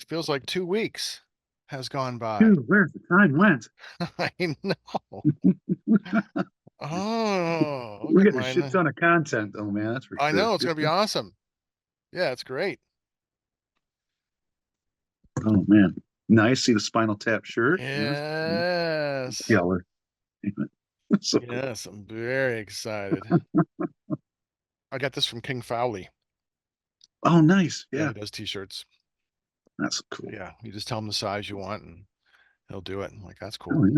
It feels like 2 weeks has gone by. Dude, where's the time went? I know. Oh, look We're at getting a shit mine. ton of content, though, man. That's for I sure. know it's gonna be awesome. Yeah, it's great. Oh man, nice. See the Spinal Tap shirt. Yes, Yes. stellar. So cool. Yes, I'm very excited. I got this from King Fowley. Oh, nice. Yeah, Yeah, he does t-shirts. that's cool. Yeah, you just tell him the size you want and he'll do it. I'm like, that's Oh cool.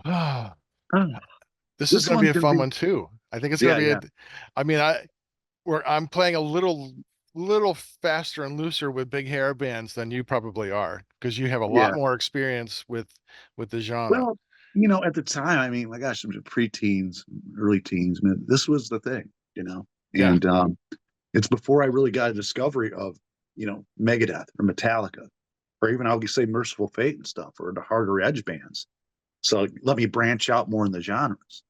yeah. Oh, This is this going to be one's a gonna fun be. one too. I think it's going Yeah, to be yeah, I mean, I'm playing a little faster and looser with big hair bands than you probably are because you have a lot yeah. more experience with the genre. Well, at the time, I mean, my gosh, it was pre-teens, early teens, man. This was the thing, Yeah. and it's before I really got a discovery of, Megadeth or Metallica, or even I would say Merciful Fate and stuff, or the harder edge bands. So let me branch out more in the genres.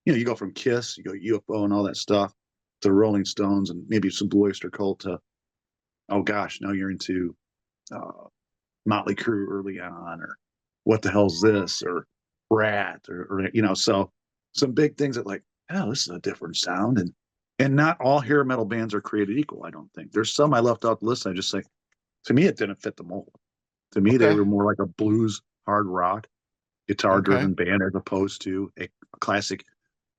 You go from Kiss, you go UFO and all that stuff, to Rolling Stones and maybe some Blue Oyster Cult to, oh gosh, now you're into uh, Motley Crue early on, or what the hell's this, or Rat, or so some big things that like, oh, this is a different sound, and not all hair metal bands are created equal. I don't think there's some I left out the list. I just say, to me, it didn't fit the mold. To me, they Okay. were more like a blues, hard rock, guitar Okay. driven band as opposed to a classic,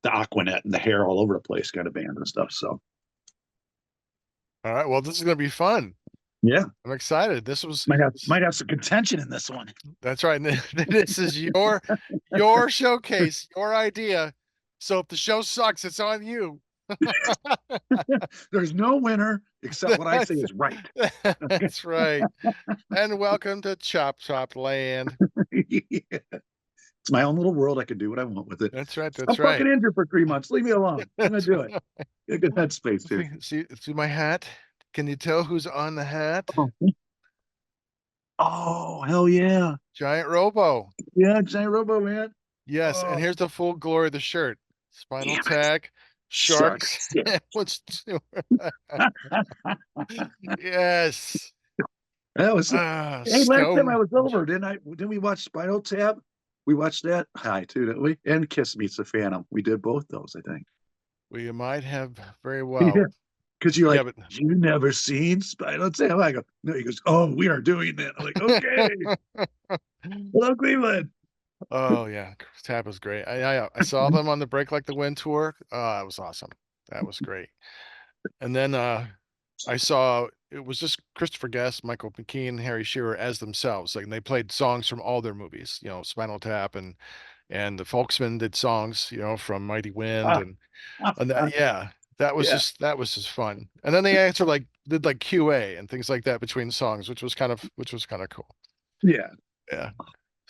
the Aqua-Net and the hair all over the place kind of band and stuff. So All right. Well, this is going to be fun. yeah, I'm excited. This was might have some contention in this one. That's right. This is your showcase, your idea. So if the show sucks, it's on you. There's no winner except what I say That's is right. that's right. And welcome to Chop Chop Land. Yeah. It's my own little world. I can do what I want with it. That's right. I'm That's fucking right. injured for 3 months. Leave me alone. I'm gonna That's do it. right. Get a good headspace here. See my hat? Can you tell who's on the hat? Oh, oh hell yeah. Giant Robo. Yeah, Giant Robo Man. Yes, and Oh, here's the full glory of the shirt. Spinal damn it. Tap, Sharks. Sharks. Yeah. What's yes. That was Ah, hey, last time I Stone. was over, didn't we watch Spinal Tap? We watched that high too, didn't we? And Kiss Meets the Phantom. We did both those, I think. Well, you might have very Yeah. well. Because you're Yeah, like, but you never seen Spinal Tap? I go, no. He goes, oh, we are doing that. I'm like, okay. Hello, Cleveland. oh yeah, Tap was great. I saw them on the Break Like the Wind tour. That was awesome. That was great. And then I saw it was just Christopher Guest, Michael McKean, Harry Shearer as themselves. Like and they played songs from all their movies. Spinal Tap and the Folksmen did songs. From Mighty Wind Ah, and that yeah. yeah, That was just fun. And then they actually did like QA and things like that between songs, which was kind of cool. yeah. Yeah.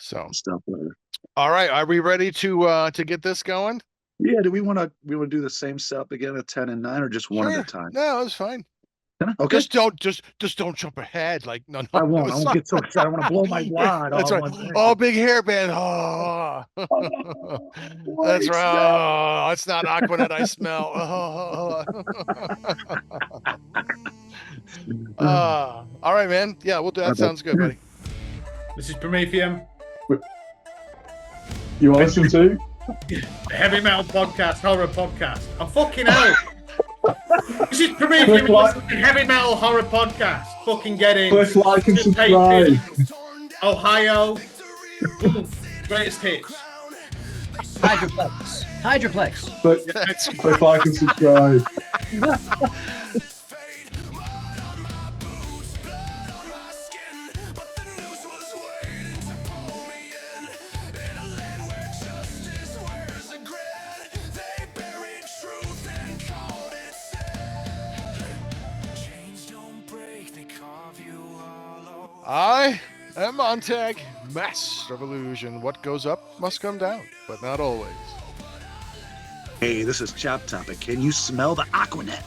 So, Stuff there. all right, are we ready to get this going? Yeah, do we want to do the same setup again at 10 and 9 or just one at a Sure. time? No, it's fine. Okay. Just don't jump ahead. Like no I no no. won't. I It's won't not. get so excited. I want to blow my wad That's all right. one thing. Oh, big hairband. Oh. Oh, That's wait, no. right. Oh, it's not Aquanet I smell. All right, man. Yeah, we'll do that. Sounds good, buddy. This is Prometheum, You are listening to? heavy metal podcast, horror podcast. I'm fucking out. This is Prometheum, Click like- heavy metal horror podcast. Fucking get in. Click like and Just take subscribe. it. Ohio. Greatest hits. Hydroplex. Click like and subscribe. I am Montag, master of illusion. What goes up must come down, but not always. Hey, this is Chop Topic. Can you smell the Aqua-Net?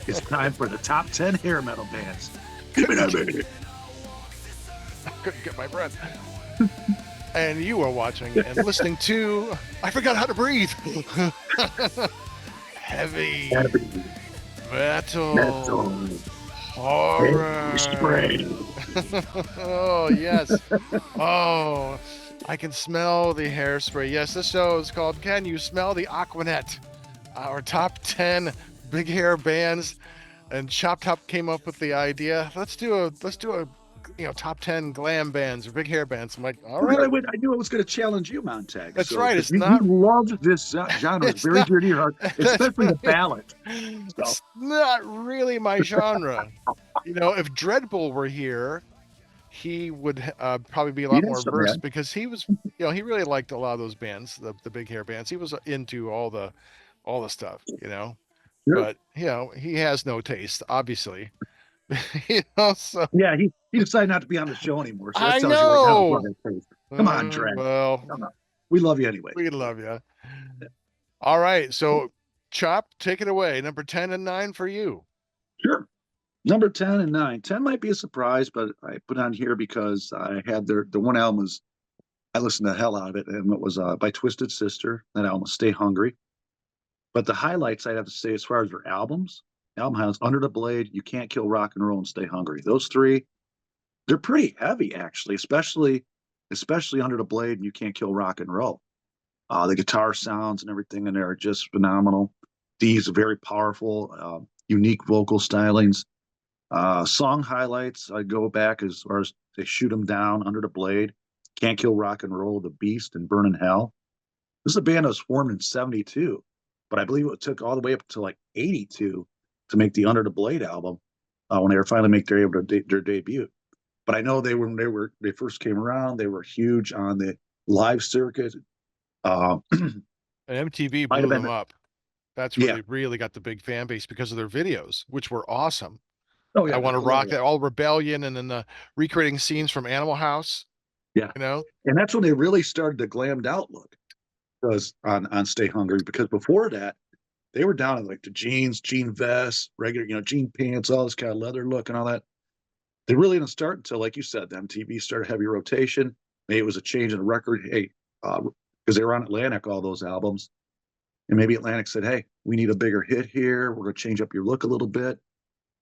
It's time for the top 10 hair metal bands. Give me that, baby. I couldn't get my breath. And you are watching and listening to I forgot how to breathe. Heavy metal, Horror. Spray. Oh, yes. Oh, I can smell the hairspray. Yes, this show is called Can You Smell the Aqua-Net? Our top 10 big hair bands. And Choptop came up with the idea. Let's do a top 10 glam bands or big hair bands. I'm like, all Because right. I knew I was going to challenge you, Montag. That's So right. because It's you not love this genre, it's it's very not dear to your heart, that's especially the right. ballad. So It's not really my genre. If Dreadbull were here, he would probably be a he lot did more some versed man. because he really liked a lot of those bands, the big hair bands. He was into all the stuff. Sure. But he has no taste, obviously. So Yeah, he decided not to be on the show anymore. So that I tells you right now what know. that is. Come on, Dredd. Well, Come on. We love you anyway. we love you. All right, so Chop, take it away. Number 10 and 9 for you. Sure. Number 10 and 9. 10 might be a surprise, but I put on here because I had the one album was I listened to the hell out of it, and it was by Twisted Sister. That album was Stay Hungry. But the highlights I'd have to say as far as their album highlights, Under the Blade, You Can't Kill Rock and Roll, and Stay Hungry. Those three, they're pretty heavy actually, especially Under the Blade and You Can't Kill Rock and Roll. The guitar sounds and everything in there are just phenomenal. These are very powerful, unique vocal stylings. Song highlights, I go back as far as they Shoot 'em Down, Under the Blade, Can't Kill Rock and Roll, The Beast, and Burn in Hell. This is a band that was formed in 72, but I believe it took all the way up to like 82 to make the Under the Blade album when they were finally make their debut. But I know they first came around, they were huge on the live circuit. Uh, And MTV might have blew them been, up. That's where yeah. they really got the big fan base because of their videos, which were awesome. Oh I yeah, they're Want to Rock hilarious. That, all Rebellion, and then the recreating scenes from Animal House. Yeah, You know, and that's when they really started the glammed out look. Was on Stay Hungry, because before that they were down in like the jeans, jean vests, regular, jean pants, all this kind of leather look and all that. They really didn't start until, like you said, the MTV started heavy rotation. Maybe it was a change in the record. Hey, because they were on Atlantic, all those albums, and maybe Atlantic said, "Hey, we need a bigger hit here. We're going to change up your look a little bit."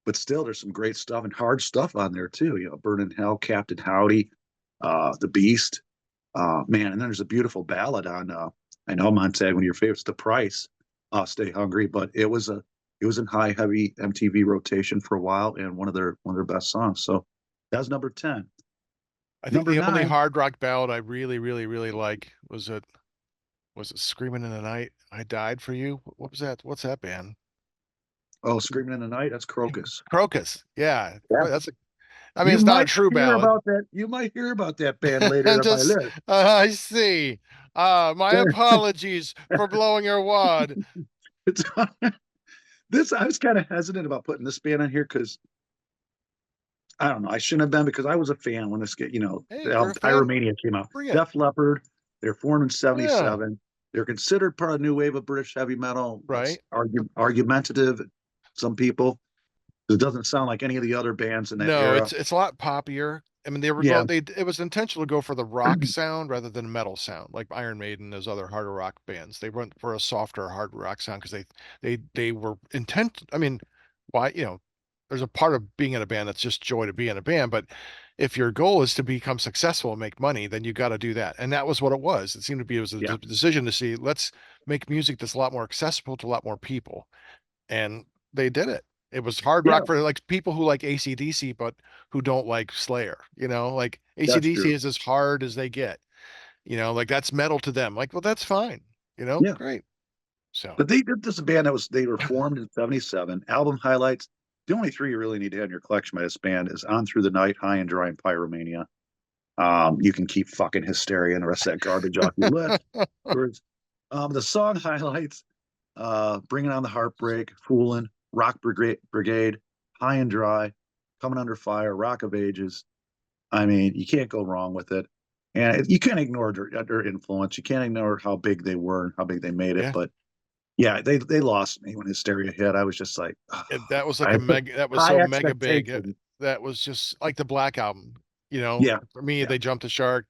But still, there's some great stuff and hard stuff on there too. Burn in Hell, Captain Howdy, The Beast, man, and then there's a beautiful ballad on. I know, Montag, one of your favorites, The Price, Stay Hungry, but it was in high heavy MTV rotation for a while and one of their best songs. So that was number 10. I think Number the only 9, hard rock ballad I really, really, really like was it Screaming in the Night? I Died for You. What was that? What's that band? oh, Screaming in the Night, that's Crocus. Crocus. Yeah, Yeah. I mean, it's not a true Hear ballad. about that. You might hear about that band later And on my just, list. I see. My apologies for blowing your wad. It's, this I was kind of hesitant about putting this band on here because I don't know. I shouldn't have been, because I was a fan when Hey, the if you're album a fan, Pyromania came out. bring it. Def Leppard, they're formed in Yeah, 77. They're considered part of the new wave of British heavy metal. That's right. argumentative, some people. It doesn't sound like any of the other bands in that No, era. it's a lot poppier. I mean, Yeah. it was intentional to go for the rock sound rather than metal sound, like Iron Maiden, those other harder rock bands. They went for a softer hard rock sound because they were intent. I mean, why, there's a part of being in a band that's just joy to be in a band, but if your goal is to become successful and make money, then you got to do that. And that was what it was. It seemed to be, it was a Yeah. decision to see, let's make music that's a lot more accessible to a lot more people. And they did it. It was hard Yeah, rock for like people who like AC/DC, but who don't like Slayer. Like that's AC/DC true. is as hard as they get. Like that's metal to them. Like, well, that's fine. Yeah. Great. So But they did this band they were formed in 77. Album highlights. The only three you really need to have in your collection by this band is On Through the Night, High and Dry, and Pyromania. You can keep fucking Hysteria and the rest of that garbage off your list. Whereas, the song highlights, Bringing on the Heartbreak, Foolin', Rock Brigade, High and Dry, Coming Under Fire, Rock of Ages. I mean, you can't go wrong with it. And you can't ignore their influence. You can't ignore how big they were and how big they made it. yeah, But yeah, they lost me when Hysteria hit. I was just like, that was like I a put mega. That was high so mega big. expectations. That was just like the Black Album. Yeah, For me, yeah, they jumped the shark.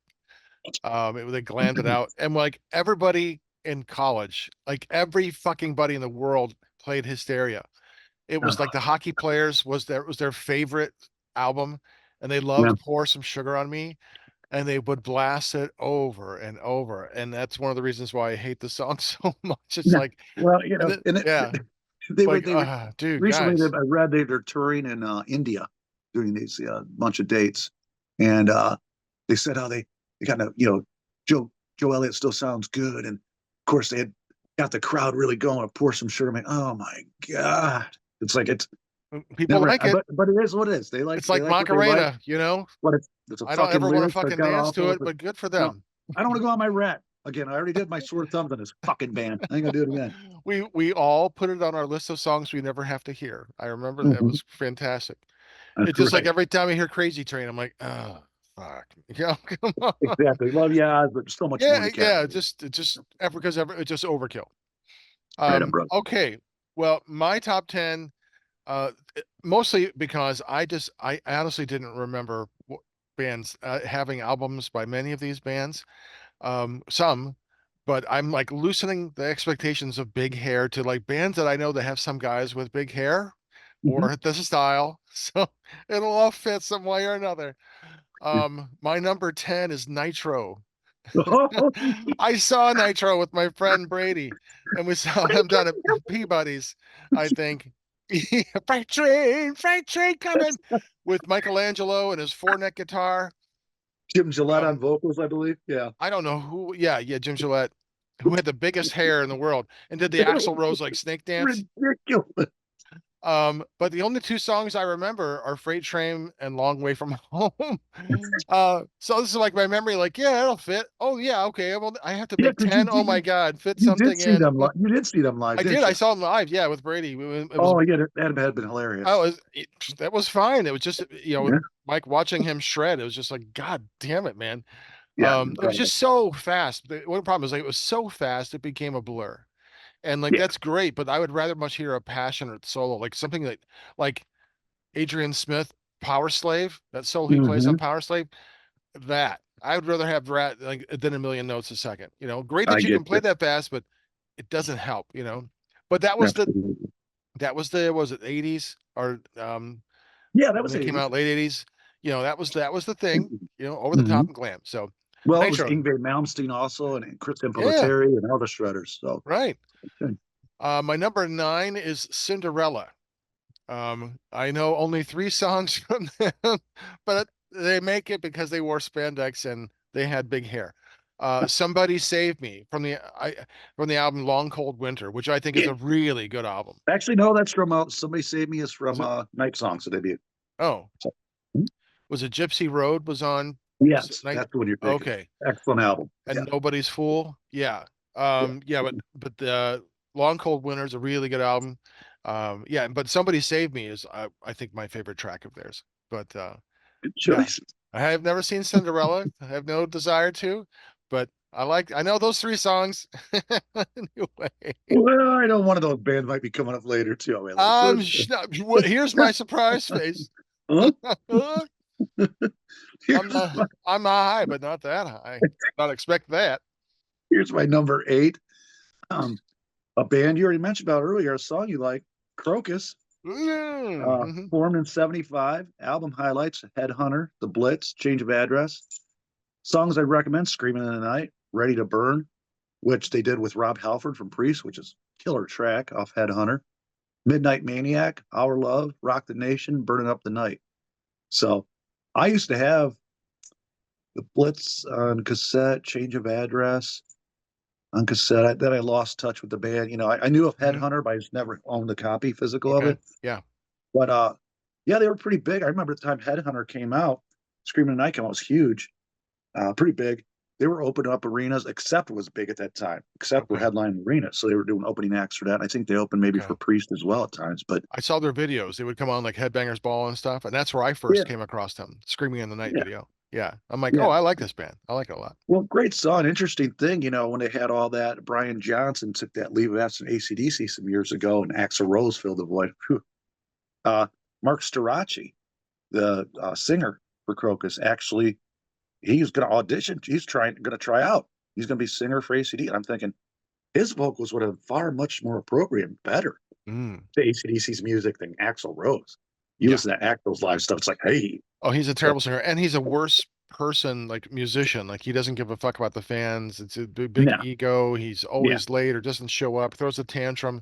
They glammed it out, and like everybody in college, like every fucking buddy in the world played Hysteria. It was like the hockey players was their favorite album, and they Yeah. loved Pour Some Sugar on Me, and they would blast it over and over. And that's one of the reasons why I hate the song so much. It's Yeah. like, Well, and then, and yeah, like, they were dude, recently. guys. I read they're touring in India, doing these bunch of dates, and they said how they kind of Joe Elliott still sounds good, and of course they had got the crowd really going to Pour Some Sugar. I'm like, oh my god, it's People never, like it. but it is what it is. It's They like like what they like. Macarena, you know. But it's a I don't fucking ever want to lyrics that fucking got dance off to of it, it. but good for No, them. I don't want to go on my rat again. I already did my sore thumbs on this fucking band. I ain't gonna do it again. We all put it on our list of songs we never have to hear. I remember that. It Mhm. was fantastic. That's It's just like right. every time I hear Crazy Train, I'm like, oh fuck. Yeah, come on. Exactly. Well, yeah, but so much more in Yeah, the yeah, category. it's just overkill. Right, on, brother. Okay. Well, my top 10, mostly because I honestly didn't remember bands having albums by many of these bands. Some, but I'm like loosening the expectations of big hair to like bands that I know that have some guys with big hair Mhm. or the style. So it'll all fit some way or another. My number 10 is Nitro. Oh, I saw Nitro with my friend Brady, and we saw him down at Peabody's, I think. Freight train coming with Michelangelo and his four-neck guitar. Jim Gillette on Um, vocals, I believe. Yeah. I don't know who, yeah, Jim Gillette, who had the biggest hair in the world and did the Axl Rose like snake dance. Ridiculous. But the only two songs I remember are Freight Train and Long Way from Home. So this is like my memory, like, yeah, it'll fit. Oh yeah, okay. Well, I have to Yeah, make because 10. Oh my God, fit you did something see in. them live. You did see them live, I did. didn't I you? saw him live, yeah, with Brady. It was Oh, yeah, that had been I hilarious. was that was fine. It was just, Yeah, Mike watching him shred, it was just like, God damn it, man. yeah, It was incredible. just so fast. The one problem is like it was so fast it became a blur. And like Yeah. that's great, but I would rather much hear a passionate solo, like something like Adrian Smith, Power Slave, that solo he plays on Hmm. Power Slave. That I would rather have that like than a million notes a second. Great I that you get can play you. that fast, but it doesn't help. But Absolutely. was it 80s or Yeah, that when was they came 80s. out late 80s. That was the thing, over the Hmm. top and glam. So Well, it was Nitro. Yngwie Malmsteen also, and Chris Yeah, Impellitteri and all the Shredders. So, right. good. My number 9 is Cinderella. I know only 3 songs from them, but they make it because they wore spandex and they had big hair. Somebody Save Me from the album Long Cold Winter, which I think is Yeah. a really good album. Actually, no, that's from Somebody Save Me is Was from it? Night Songs that they did. Oh, So, hmm, was it Gypsy Road was on yes, night? that's the one you're thinking. Okay, Excellent album. Yeah, and Nobody's Fool. Yeah. yeah. Yeah, but the Long Cold Winter is a really good album. Yeah, but Somebody Save Me is I think my favorite track of theirs. But Good yeah, choice. I have never seen Cinderella. I have no desire to, but I know those 3 songs. Anyway, Well, I know one of those bands might be coming up later too. Wait, like first, here's my surprise face. huh? I'm Here's not I'm not high, but not that high. Not expect that. here's my number 8. Um, a band you already mentioned about earlier, a song you like, Crocus. Mhm. Formed in 75. Album highlights, Headhunter, The Blitz, Change of Address. Songs I recommend, Screaming in the Night, Ready to Burn, which they did with Rob Halford from Priest, which is killer track off Headhunter. Midnight Maniac, Our Love, Rock the Nation, Burning Up the Night. So I used to have The Blitz on cassette, Change of Address on cassette. Then I lost touch with the band. I knew of Mhm. Headhunter, but I just never owned the copy physical of Okay. it. Yeah. But yeah, they were pretty big. I remember the time Headhunter came out, Screaming at Night came out, was huge, pretty big. They were opening up arenas. Accept was big at that time. Accept were Okay. headlining arenas, so they were doing opening acts for that. And I think they opened maybe for Okay. Priest as well at times. But I saw their videos. They would come on like Headbangers Ball and stuff, and that's where I yeah, first came across them, Screaming in the Night yeah, video. Yeah. I'm like, oh, yeah. I like this band. I like it a lot. Well, great song. Interesting thing, when they had all that, Brian Johnson took that leave of absence AC/DC some years ago, and Axl Rose filled the void. Whew. Mark Storacci, the singer for Crocus, actually he's going to audition. He's going to try out. He's going to be singer for ACD. And I'm thinking, his vocals would have far much more appropriate and better Mm. to AC/DC's music than Axl Rose. You Yeah. listen to Axl's live stuff, it's like, hey, Oh, he's a terrible singer, and he's a worse person, like musician. Like he doesn't give a fuck about the fans. It's a big no, ego. He's yeah, always late or doesn't show up, throws a tantrum.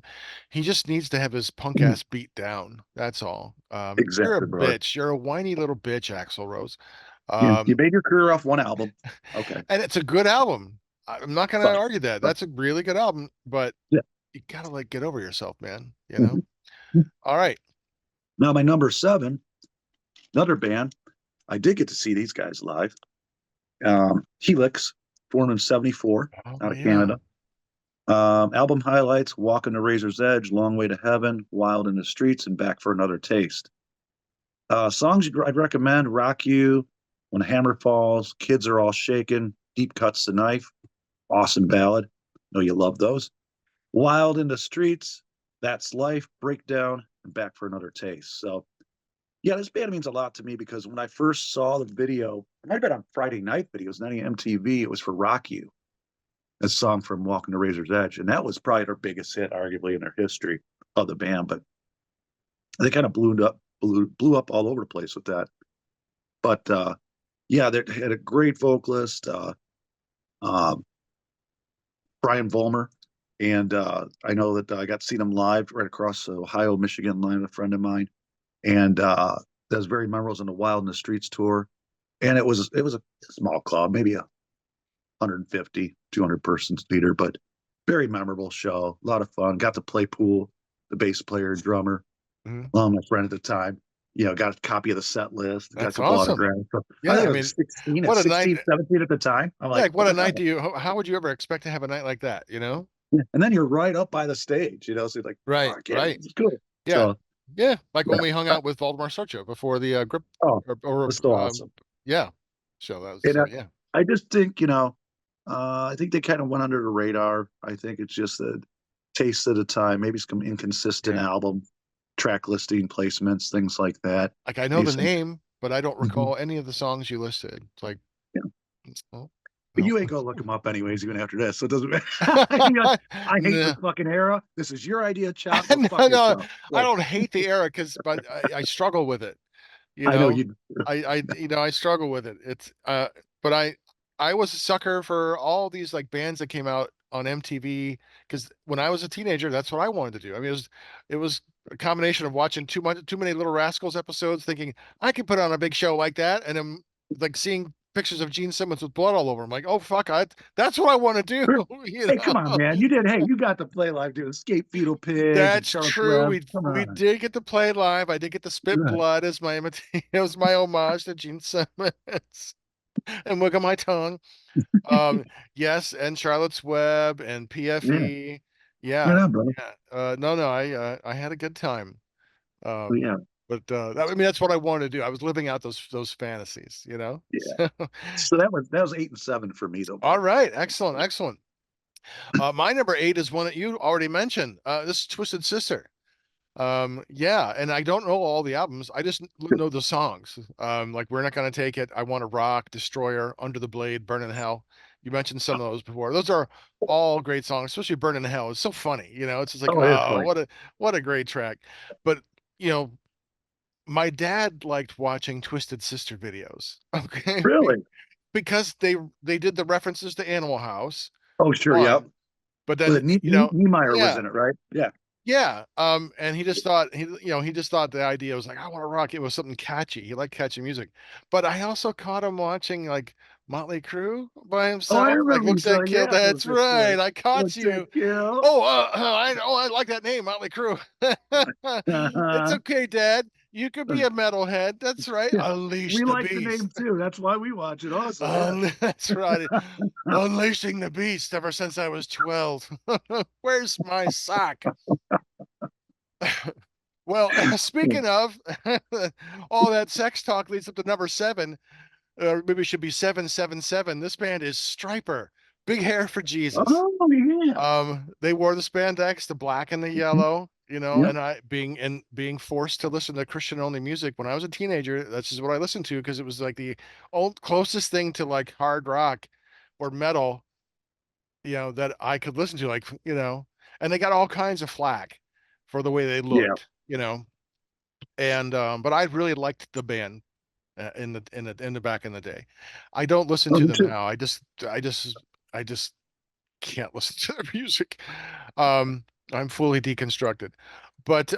He just needs to have his punk mm, ass beat down. That's all. You're a exactly, brother. bitch. You're a whiny little bitch, Axl Rose. You Um, made your career off one album. Okay. and it's a good album. I'm not gonna But, argue that. but That's a really good album, but yeah. you gotta like get over yourself, man. You know? Mhm. All right. Now, my number 7, another band, I did get to see these guys live. Helix, formed in 74 Oh out of yeah. Canada. Album highlights: Walking the Razor's Edge, Long Way to Heaven, Wild in the Streets, and Back for Another Taste. Songs I'd recommend: Rock You, When the Hammer Falls, Kids Are All Shaken, Deep Cuts the Knife, awesome ballad. Know you love those. Wild in the Streets, That's Life, Breakdown, and Back for Another Taste. So, yeah, this band means a lot to me because when I first saw the video, it might have been on Friday night videos, not even MTV, it was for Rock You, a song from Walking the Razor's Edge. And that was probably their biggest hit, arguably, in their history of the band. But they kind of blew up all over the place with that. But yeah, they had a great vocalist, uh, Brian Vollmer. And I know that I got to see them live right across the Ohio, Michigan line with a friend of mine. And that was very memorable in the Wild in the Streets tour. And it was a small club, maybe a 150, 200 person theater, but very memorable show. A lot of fun. Got to play pool, the bass player and drummer, Mhm. my friend at the time. Got a copy of the set list, got a That's couple awesome. autographs. So I Yeah, think I I mean, was 16, at what a night. 16, 17 at the time. I'm Yeah, like, like what what a the night hell? do you how would you ever expect to have a night like that, you know? Yeah. And then you're right up by the stage, so you're like, Right, fuck yeah, right. it's good. Yeah. So, Yeah, like when yeah. we hung out with Valdemar Socha before the grip Oh, or it's so awesome. yeah. So that was And yeah. I just think, I think they kind of went under the radar. I think it's just a taste at a time, maybe some inconsistent Yeah. album track listing placements, things like that. Like I know Maybe the some, name, but I don't Mhm. recall any of the songs you listed. It's like, Yeah. well, But no. you ain't gonna look them up anyways, even after this. So it doesn't matter. You're like, I hate this No. fucking era. This is your idea, Chop. Go fuck No, no, yourself. I So don't hate the era because, but I struggle with it. You I know know, you. I struggle with it. It's but I was a sucker for all these like bands that came out on MTV because when I was a teenager, that's what I wanted to do. I mean, it was a combination of watching too many Little Rascals episodes, thinking I could put on a big show like that, and I'm like seeing pictures of Gene Simmons with blood all over. I'm like, oh fuck, that's what I want to do. You Hey, come on, know. man. You did. Hey, you got to play live, dude. Escape Fetal Pigs and That's Charles true. Webb. We Come we on. did get to play live. I did get to spit Right. blood as my imitation. It was my homage to Gene Simmons and wiggle my tongue. Um, yes, and Charlotte's Web and Yeah. PFE. Right Yeah, on, brother. yeah. No, I had a good time. But Um, yeah. but I mean that's what I wanted to do. I was living out those fantasies, you know. Yeah. So, So that was 8 and 7 for me, though, all brother. right, excellent, excellent. My number 8 is one that you already mentioned. This is Twisted Sister. Yeah, and I don't know all the albums. I just know the songs. Like We're Not Gonna Take It, I Want to Rock, Destroyer, Under the Blade, Burn in Hell. You mentioned some of those before. Those are all great songs, especially Burn in Hell. It's so funny, you know. It's just like, Oh, it is oh, funny. what a great track. But you know, my dad liked watching Twisted Sister videos. Okay. Really? Because they did the references to Animal House, Oh, sure. Yep. one, but Was then it Niemeyer was yeah, in it, right? Yeah. yeah. And he just thought he just thought the idea was like, I want to rock. It was something catchy. He liked catchy music. But I also caught him watching like Motley Crue by Oh, I himself. Like, remember you looks that telling, kid. yeah, That's those are like, right. I caught what's that you. kill? Oh, I like that name, Motley Crue. It's Uh-huh. okay, Dad. You could be a metalhead. That's right. Yeah. Unleash We the like the name beast. too. That's why we watch it also. Yeah. That's right. Unleashing the beast ever since I was 12. Where's my sock? Well, speaking of, all that sex talk leads up to number 7. Maybe it should be 777. This band is Striper. Big hair for Jesus. Oh, yeah. They wore the spandex, the black and the Mhm. yellow, Yep. and being forced to listen to Christian only music when I was a teenager, that's just what I listened to because it was like the old closest thing to like hard rock or metal that I could listen to, like, and they got all kinds of flack for the way they Yeah. looked, and but I really liked the band in the back in the day. I don't listen Oh, to me them too. now. I just can't listen to their music. Um, I'm fully deconstructed, but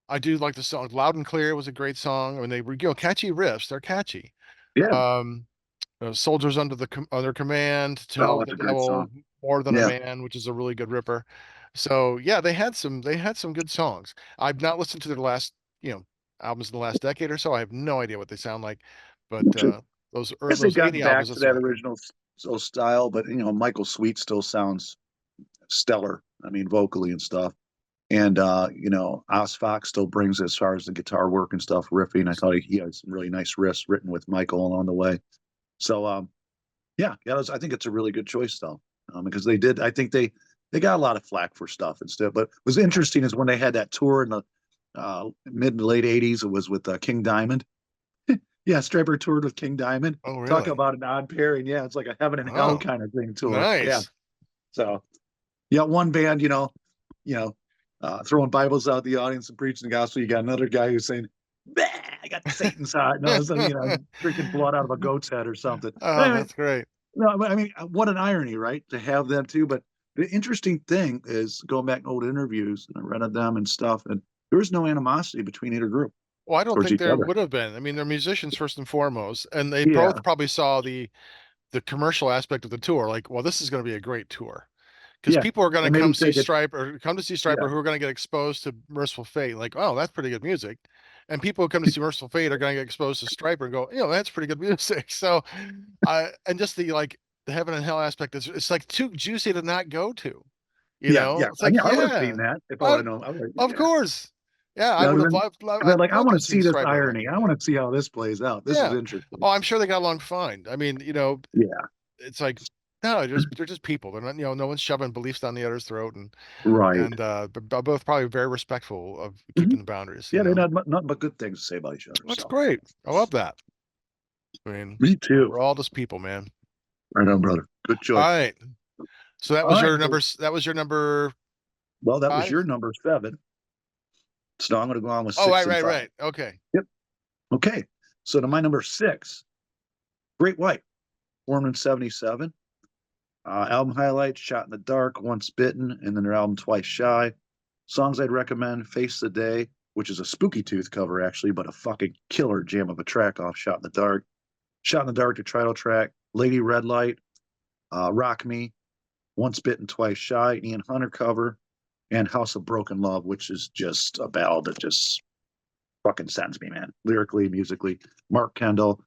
I do like the song. Loud and Clear was a great song. I mean, they were, catchy riffs. They're catchy. Yeah. Um, Soldiers Under Command, To Hell Oh, with that's the a great Devil, song. More Than a Yeah. Man, which is a really good ripper. So yeah, they had some good songs. I've not listened to their last, albums in the last decade or so. I have no idea what they sound like, but I guess they've those gotten 80 albums, back to that's that all good. original style, but Michael Sweet still sounds stellar. I mean, vocally and stuff. And Oz Fox still brings it as far as the guitar work and stuff, riffing. I thought he had some really nice riffs written with Michael along the way. So yeah, I think it's a really good choice though, because they did. I think they got a lot of flack for stuff and stuff. But what was interesting is when they had that tour in the mid to late '80s. It was with King Diamond. Yeah, Stryper toured with King Diamond. Oh, Talk really? about an odd pairing. Yeah, it's like a heaven and hell Oh, kind of thing tour. Yeah. nice. So you got one band, you know, throwing Bibles out the audience and preaching the gospel. You got another guy who's saying, "Bah, I got Satan's heart." No, so, drinking blood out of a goat's head or something. Oh, Anyway, that's great. no, I mean, what an irony, right? To have them too. But the interesting thing is going back to old interviews and I read of them and stuff, and there was no animosity between either group Well, I don't towards think each there other. would have been. I mean, they're musicians first and foremost, and they Yeah, both probably saw the commercial aspect of the tour. Like, well, this is going to be a great tour because yeah. people are going And to maybe come see take it. Stripe or come to see Yeah, Striper who are going to get exposed to Merciful Fate. Like, oh, that's pretty good music. And people who come to see Merciful Fate are going to get exposed to Striper and go, that's pretty good music. So, and just the heaven and hell aspect is it's like too juicy to not go to. yeah. It's I mean, like, I would have yeah, seen that if I would I, have known. I would, of yeah. course, yeah, I Yeah, would because have then, loved. 'cause they're like, I Loved want to to see see this Striper back in irony. the I day. want to see how this plays out. This is Yeah. interesting. Oh, I'm sure they got along fine. I mean, Yeah, it's like no, they're just people. They're not, no one's shoving beliefs down the other's throat, and right. and they're both probably very respectful of Mhm. keeping the boundaries. Yeah, they had nothing but good things to say about each other. That's So great. I love that. I mean, me too. we're all just people, man. Right on, brother. Good All choice. right. So that All was right. your number. That was your number Well, that was five. your number 7. So now I'm going to go on with Oh, right, 6 and right, 5. right. Okay. Yep. Okay. So to my number 6, Great White, formed in '77. Album highlights: Shot in the Dark, Once Bitten, and then their album Twice Shy. Songs I'd recommend: Face the Day, which is a Spooky Tooth cover actually, but a fucking killer jam of a track off Shot in the Dark. Shot in the Dark, the title track. Lady Red Light, Rock Me, Once Bitten, Twice Shy, Ian Hunter cover, and House of Broken Love, which is just a ballad that just fucking sends me, man. Lyrically, musically. Mark Kendall,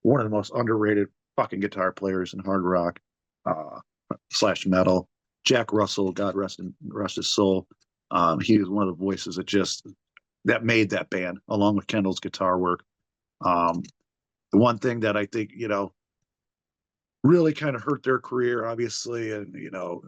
one of the most underrated fucking guitar players in hard rock uh, slash metal. Jack Russell, God rest his soul. He was one of the voices that made that band, along with Kendall's guitar work. Um, the one thing that I think really kind of hurt their career, obviously, and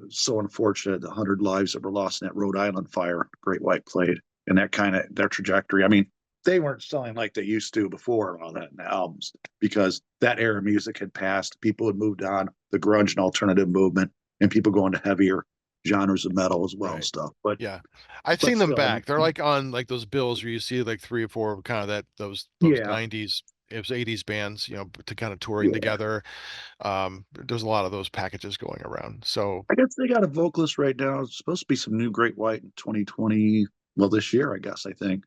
so unfortunate, the 100 lives that were lost in that Rhode Island fire. Great White played, and that kind of their trajectory. I mean, they weren't selling like they used to before and all that in the albums because that era of music had passed. People had moved on, the grunge and alternative movement, and people going to heavier genres of metal as well and Right. stuff. But Yeah. I've but seen them still, I back. They're mean, like on like those bills where you see like three or four kind of those yeah, 90s, it was 80s bands, to kind of touring yeah. together. There's a lot of those packages going around. So I guess they got a vocalist right now. It's supposed to be some new Great White in 2020. Well, this year, I guess. I think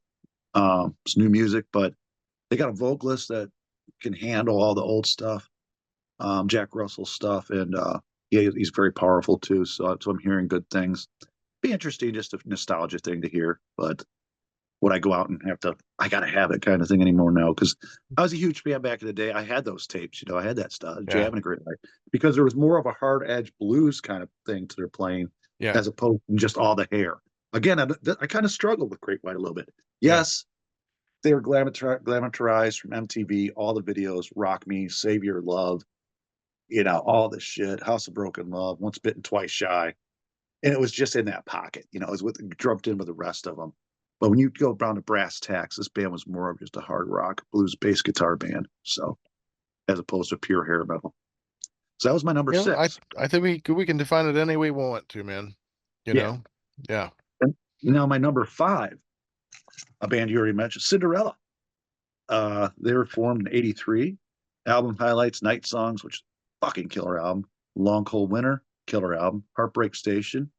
it's new music, but they got a vocalist that can handle all the old stuff, Jack Russell stuff, and yeah, he's very powerful too. So I'm hearing good things. Be interesting, just a nostalgia thing to hear. But would I go out and have to? I gotta have it kind of thing anymore now because I was a huge fan back in the day. I had those tapes, I had that stuff, yeah, jamming a great life because there was more of a hard edge blues kind of thing to their playing yeah, as opposed to just all the hair. Again, I kind of struggled with Great White a little bit. yeah. Yes, they were glamorized from MTV, all the videos, Rock Me, Save Your Love, all the shit, House of Broken Love, Once Bitten, Twice Shy. And it was just in that pocket, it was drumped in with the rest of them. But when you go down to brass tacks, this band was more of just a hard rock, blues, bass guitar band. So, as opposed to pure hair metal. So that was my number You know, six. I think we can define it any way we want to, man. You Yeah. know? Yeah. And now my number five, a band you already mentioned, Cinderella. They were formed in '83. Album highlights: Night Songs, which is a fucking killer album. Long Cold Winter, killer album. Heartbreak Station.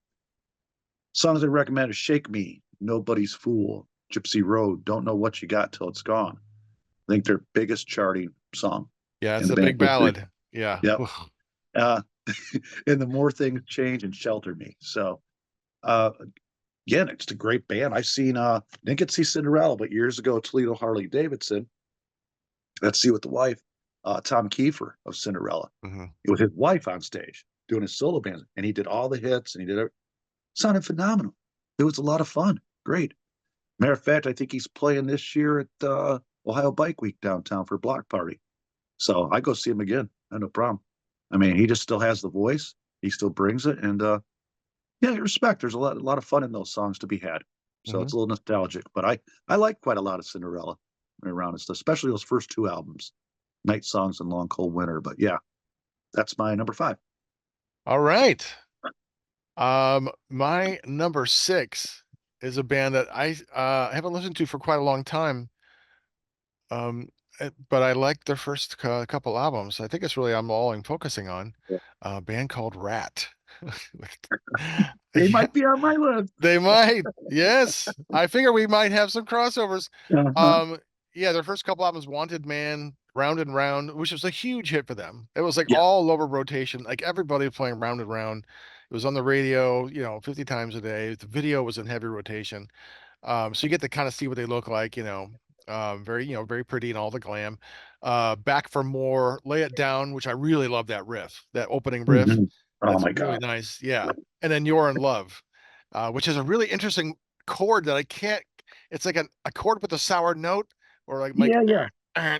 Songs I recommend is Shake Me, Nobody's Fool, Gypsy Road, Don't Know What You Got Till It's Gone. I think their biggest charting song Yeah, in it's the a band big history. ballad. Yeah. Yep. Uh, and The More Things Change and Shelter Me. So uh, again, it's a great band. I've seen didn't get to see Cinderella, but years ago, Toledo Harley Davidson. Let's see with the wife, Tom Kiefer of Cinderella. Hmm. With his wife on stage doing his solo band, and he did all the hits, and he did it. Sounded phenomenal. It was a lot of fun. Great. Matter of fact, I think he's playing this year at Ohio Bike Week downtown for a block party. So I go see him again. No problem. I mean, he just still has the voice. He still brings it, and yeah, respect. There's a lot of fun in those songs to be had. So Hmm. it's a little nostalgic, but I like quite a lot of Cinderella around it, especially those first two albums, Night Songs and Long Cold Winter. But yeah, that's my number five. All right. My number six is a band that I haven't listened to for quite a long time. Um, but I like their first couple albums. I think it's really all I'm focusing on. A band called Rat. They Yeah, might be on my list. they might. Yes. I figure we might have some crossovers. Uh-huh. Um, yeah, their first couple albums, Wanted Man, Round and Round, which was a huge hit for them. It was like Yeah. all over rotation. Like everybody was playing Round and Round. It was on the radio, 50 times a day. The video was in heavy rotation. So you get to kind of see what they look like, very, very pretty and all the glam. Back for More, Lay It Down, which I really love that riff, that opening riff. Mhm. Oh That's my really God. nice. Yeah. And then You're in Love, which is a really interesting chord that I can't, it's like a chord with a sour note or like, Yeah, yeah.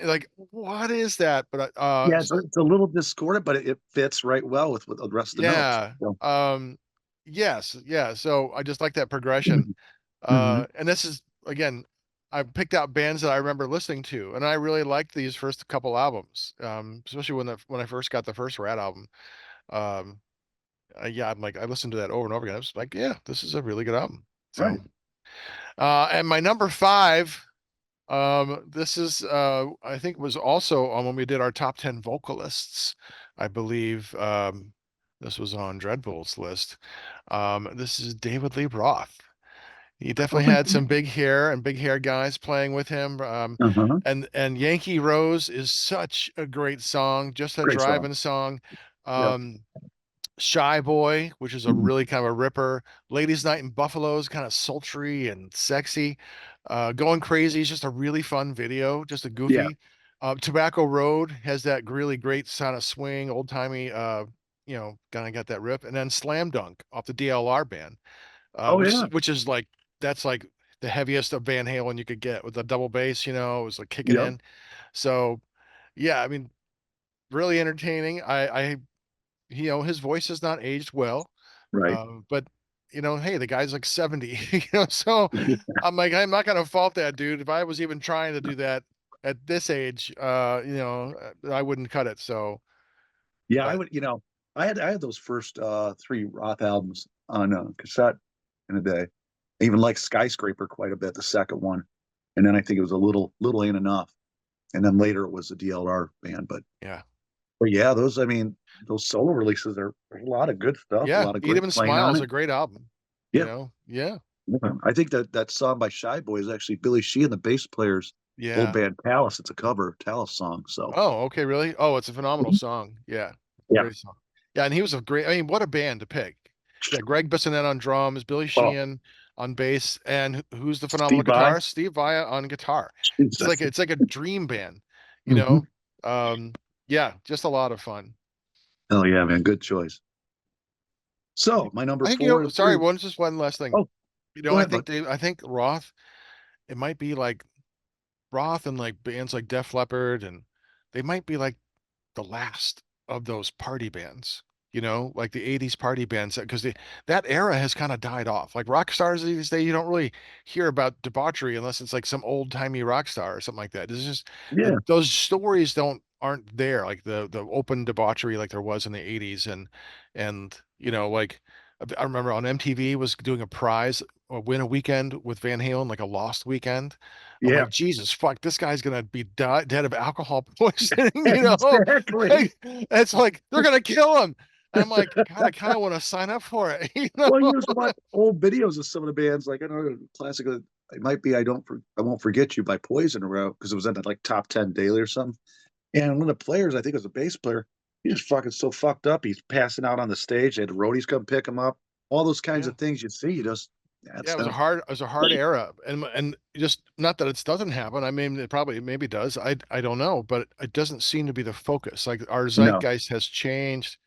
like, what is that? But, Yeah, it's a little discordant, but it fits right well with the rest of the notes. yeah. So, Yes. Yeah. So I just like that progression. mhm. Mhm. And this is again, I picked out bands that I remember listening to, and I really liked these first couple albums, especially when I first got the first Rat album. Um, yeah, I'm like I listened to that over and over again. I was like, yeah, this is a really good album. So, Right. and my number five, this is I think was also on when we did our top 10 vocalists, I believe. This was on Dreadbull's list. This is David Lee Roth. He definitely Okay. had some big hair and big hair guys playing with him. Uh-huh. And Yankee Rose is such a great song, just a Great song. driving song. Yep. Um, Shy Boy, which is a Mhm. really kind of a ripper. Ladies Night in Buffalo is kind of sultry and sexy. Going Crazy is just a really fun video, just a Yeah. goofy. Tobacco Road has that really great sound of swing, old timey, kind of got that rip. And then Slam Dunk off the DLR band, Oh yeah. which is like that's like the heaviest of Van Halen you could get with the double bass. It was like kicking Yep. in. So yeah, I mean, really entertaining. His voice has not aged well, Right. but hey, the guy's like 70. So I'm like, I'm not gonna fault that dude. If I was even trying to do that at this age, I wouldn't cut it. So, Yeah, I but would, I had those first three Roth albums on cassette in a day. I even liked Skyscraper quite a bit, the second one. And then I think it was a little ain't enough. And then later it was the DLR band. yeah, But yeah, those solo releases are there's a lot of good stuff, a yeah, lot of Eat 'Em great and playing Smile on is it. a great album. Yeah. Yeah, Yeah. I think that song by Shy Boy is actually Billy Sheehan, the bass player's old yeah. band Talus. It's a cover of Talus song. So Oh, okay, really? Oh, it's a phenomenal song. Yeah, yeah. great song. Yeah, and he was a great. I mean, what a band to pick. Yeah, Greg Bissonette on drums, Billy Oh, Sheehan on bass, and who's the phenomenal Steve Vai. guitarist? Steve Vai on guitar. Jesus. It's like a dream band, you Hmm. know. Um, yeah, just a lot of fun. Oh yeah, man, good choice. I So think, my number I think four and sorry, three. just one last thing. Oh, go ahead, bud. I think Roth. It might be like Roth and like bands like Def Leppard, and they might be like the last of those party bands, like the 80s party bands, because that era has kind of died off. Like rock stars these days, you don't really hear about debauchery unless it's like some old timey rock star or something like that. It's just Yeah, those stories aren't there, like the open debauchery like there was in the 80s. And you know, like I remember on MTV was doing a prize or win a weekend with Van Halen, like a lost weekend. I'm Yeah, like, Jesus fuck, this guy's gonna be dead of alcohol poisoning, you know? exactly. Like, it's like they're gonna kill him. I'm like, God, I kind of want to sign up for it, you know? Well, you just watch old videos of some of the bands, like I don't know, classic. It might be I won't forget you by Poison or because it was in the like top 10 daily or something. And one of the players, I think it was a bass player, he just fucking so fucked up. He's passing out on the stage. They had the roadies come pick him up. All those kinds Yeah. of things you see. You just Yeah, that's it was a hard era, and just not that it doesn't happen. I mean, it probably maybe does. I don't know, but it doesn't seem to be the focus. Like our no, zeitgeist has changed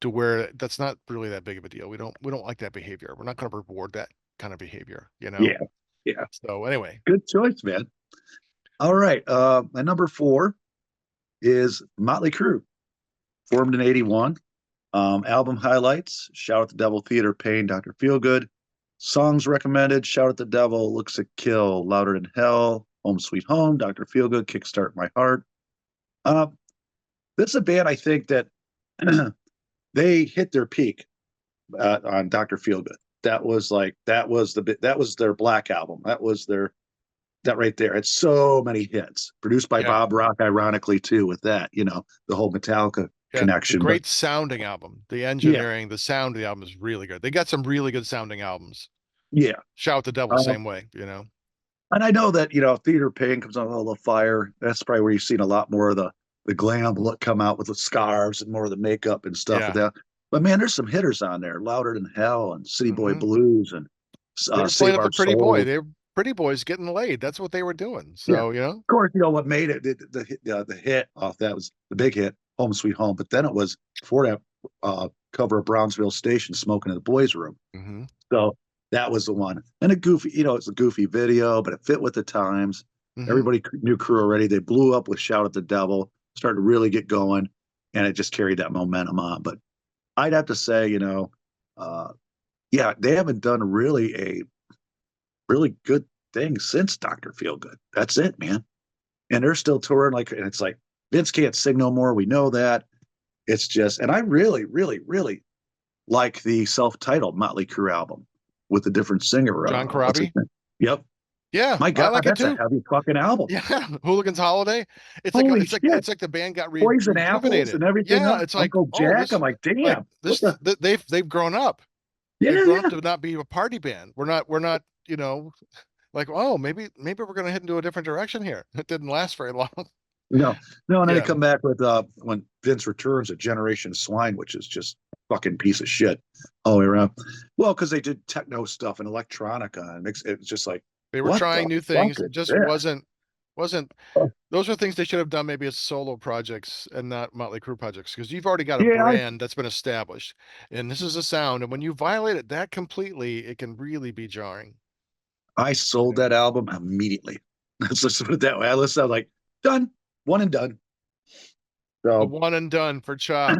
to where that's not really that big of a deal. We don't like that behavior. We're not going to reward that kind of behavior, you know? yeah, yeah. So anyway, Good choice, man. All right, my number 4 is Motley Crue, formed in '81. Album highlights: Shout at the Devil, Theater of Pain, Dr. Feelgood. Songs recommended: Shout at the Devil, Looks a Kill, Louder Than Hell, Home Sweet Home, Dr. Feelgood, Kickstart My Heart. Uh, this is a band I think that they hit their peak on Dr. Feelgood. That was their Black album. That right there. It's so many hits. Produced by yeah, Bob Rock, ironically too. With that, the whole Metallica yeah, the connection. But great sounding album, the yeah, engineering, the sound of the album is really good. They got some really good sounding albums. yeah. Shout the Devil, Uh, same way, you know? And I know that, Theater Pain comes on all the fire. That's probably where you've seen a lot more of the glam look come out with the scarves and more of the makeup and stuff with Yeah. that. But man, there's some hitters on there, Louder Than Hell and City Boy Hmm. Blues and They were playing Save up Our the pretty boy. Souls. They were pretty boys getting laid. That's what they were doing. Yeah. So, you know, Of course, what made it the hit off that was the big hit, Home Sweet Home. But then it was for that cover of Brownsville Station, Smoking in the Boys' Room. hmm So that was the one. And a goofy, it's a goofy video, but it fit with the times. hmm Everybody knew Crew already. They blew up with Shout at the Devil, started to really get going, and it just carried that momentum on. But I'd have to say, yeah, they haven't done really a really good thing since Dr. Feelgood. That's it, man. And they're still touring and it's like Vince can't sing no more. We know that. It's just, and I really, really, really like the self-titled Motley Crue album with the different singer. John What's his Corabi. name? Yep. Yeah, My I God, like it that's a too. heavy fucking album. Yeah, Hooligan's Holiday. Holy It's shit. like the band got Poison apples rejuvenated. and everything Yeah, else. it's like, Uncle oh, Jack. I'm like, like damn. What this the? they've grown up. They've Yeah, grown up yeah. to not be a party band. We're not, you know, like, oh, maybe we're gonna head into a different direction here. It didn't last very long. No, no. And then they Yeah. come back with when Vince returns, a Generation Swine, which is just fucking piece of shit all the way around. Well, because they did techno stuff and electronica and mix. It was just like, They were what the trying new fuck things. is It just this? wasn't those are things they should have done maybe as solo projects and not Motley Crue projects because you've already got a Yeah, brand that's been established and this is a sound and when you violate it that completely it can really be jarring. I sold that album immediately. Let's just put it that way. I listened, I was like, done, one and done. A So one and done for Chop.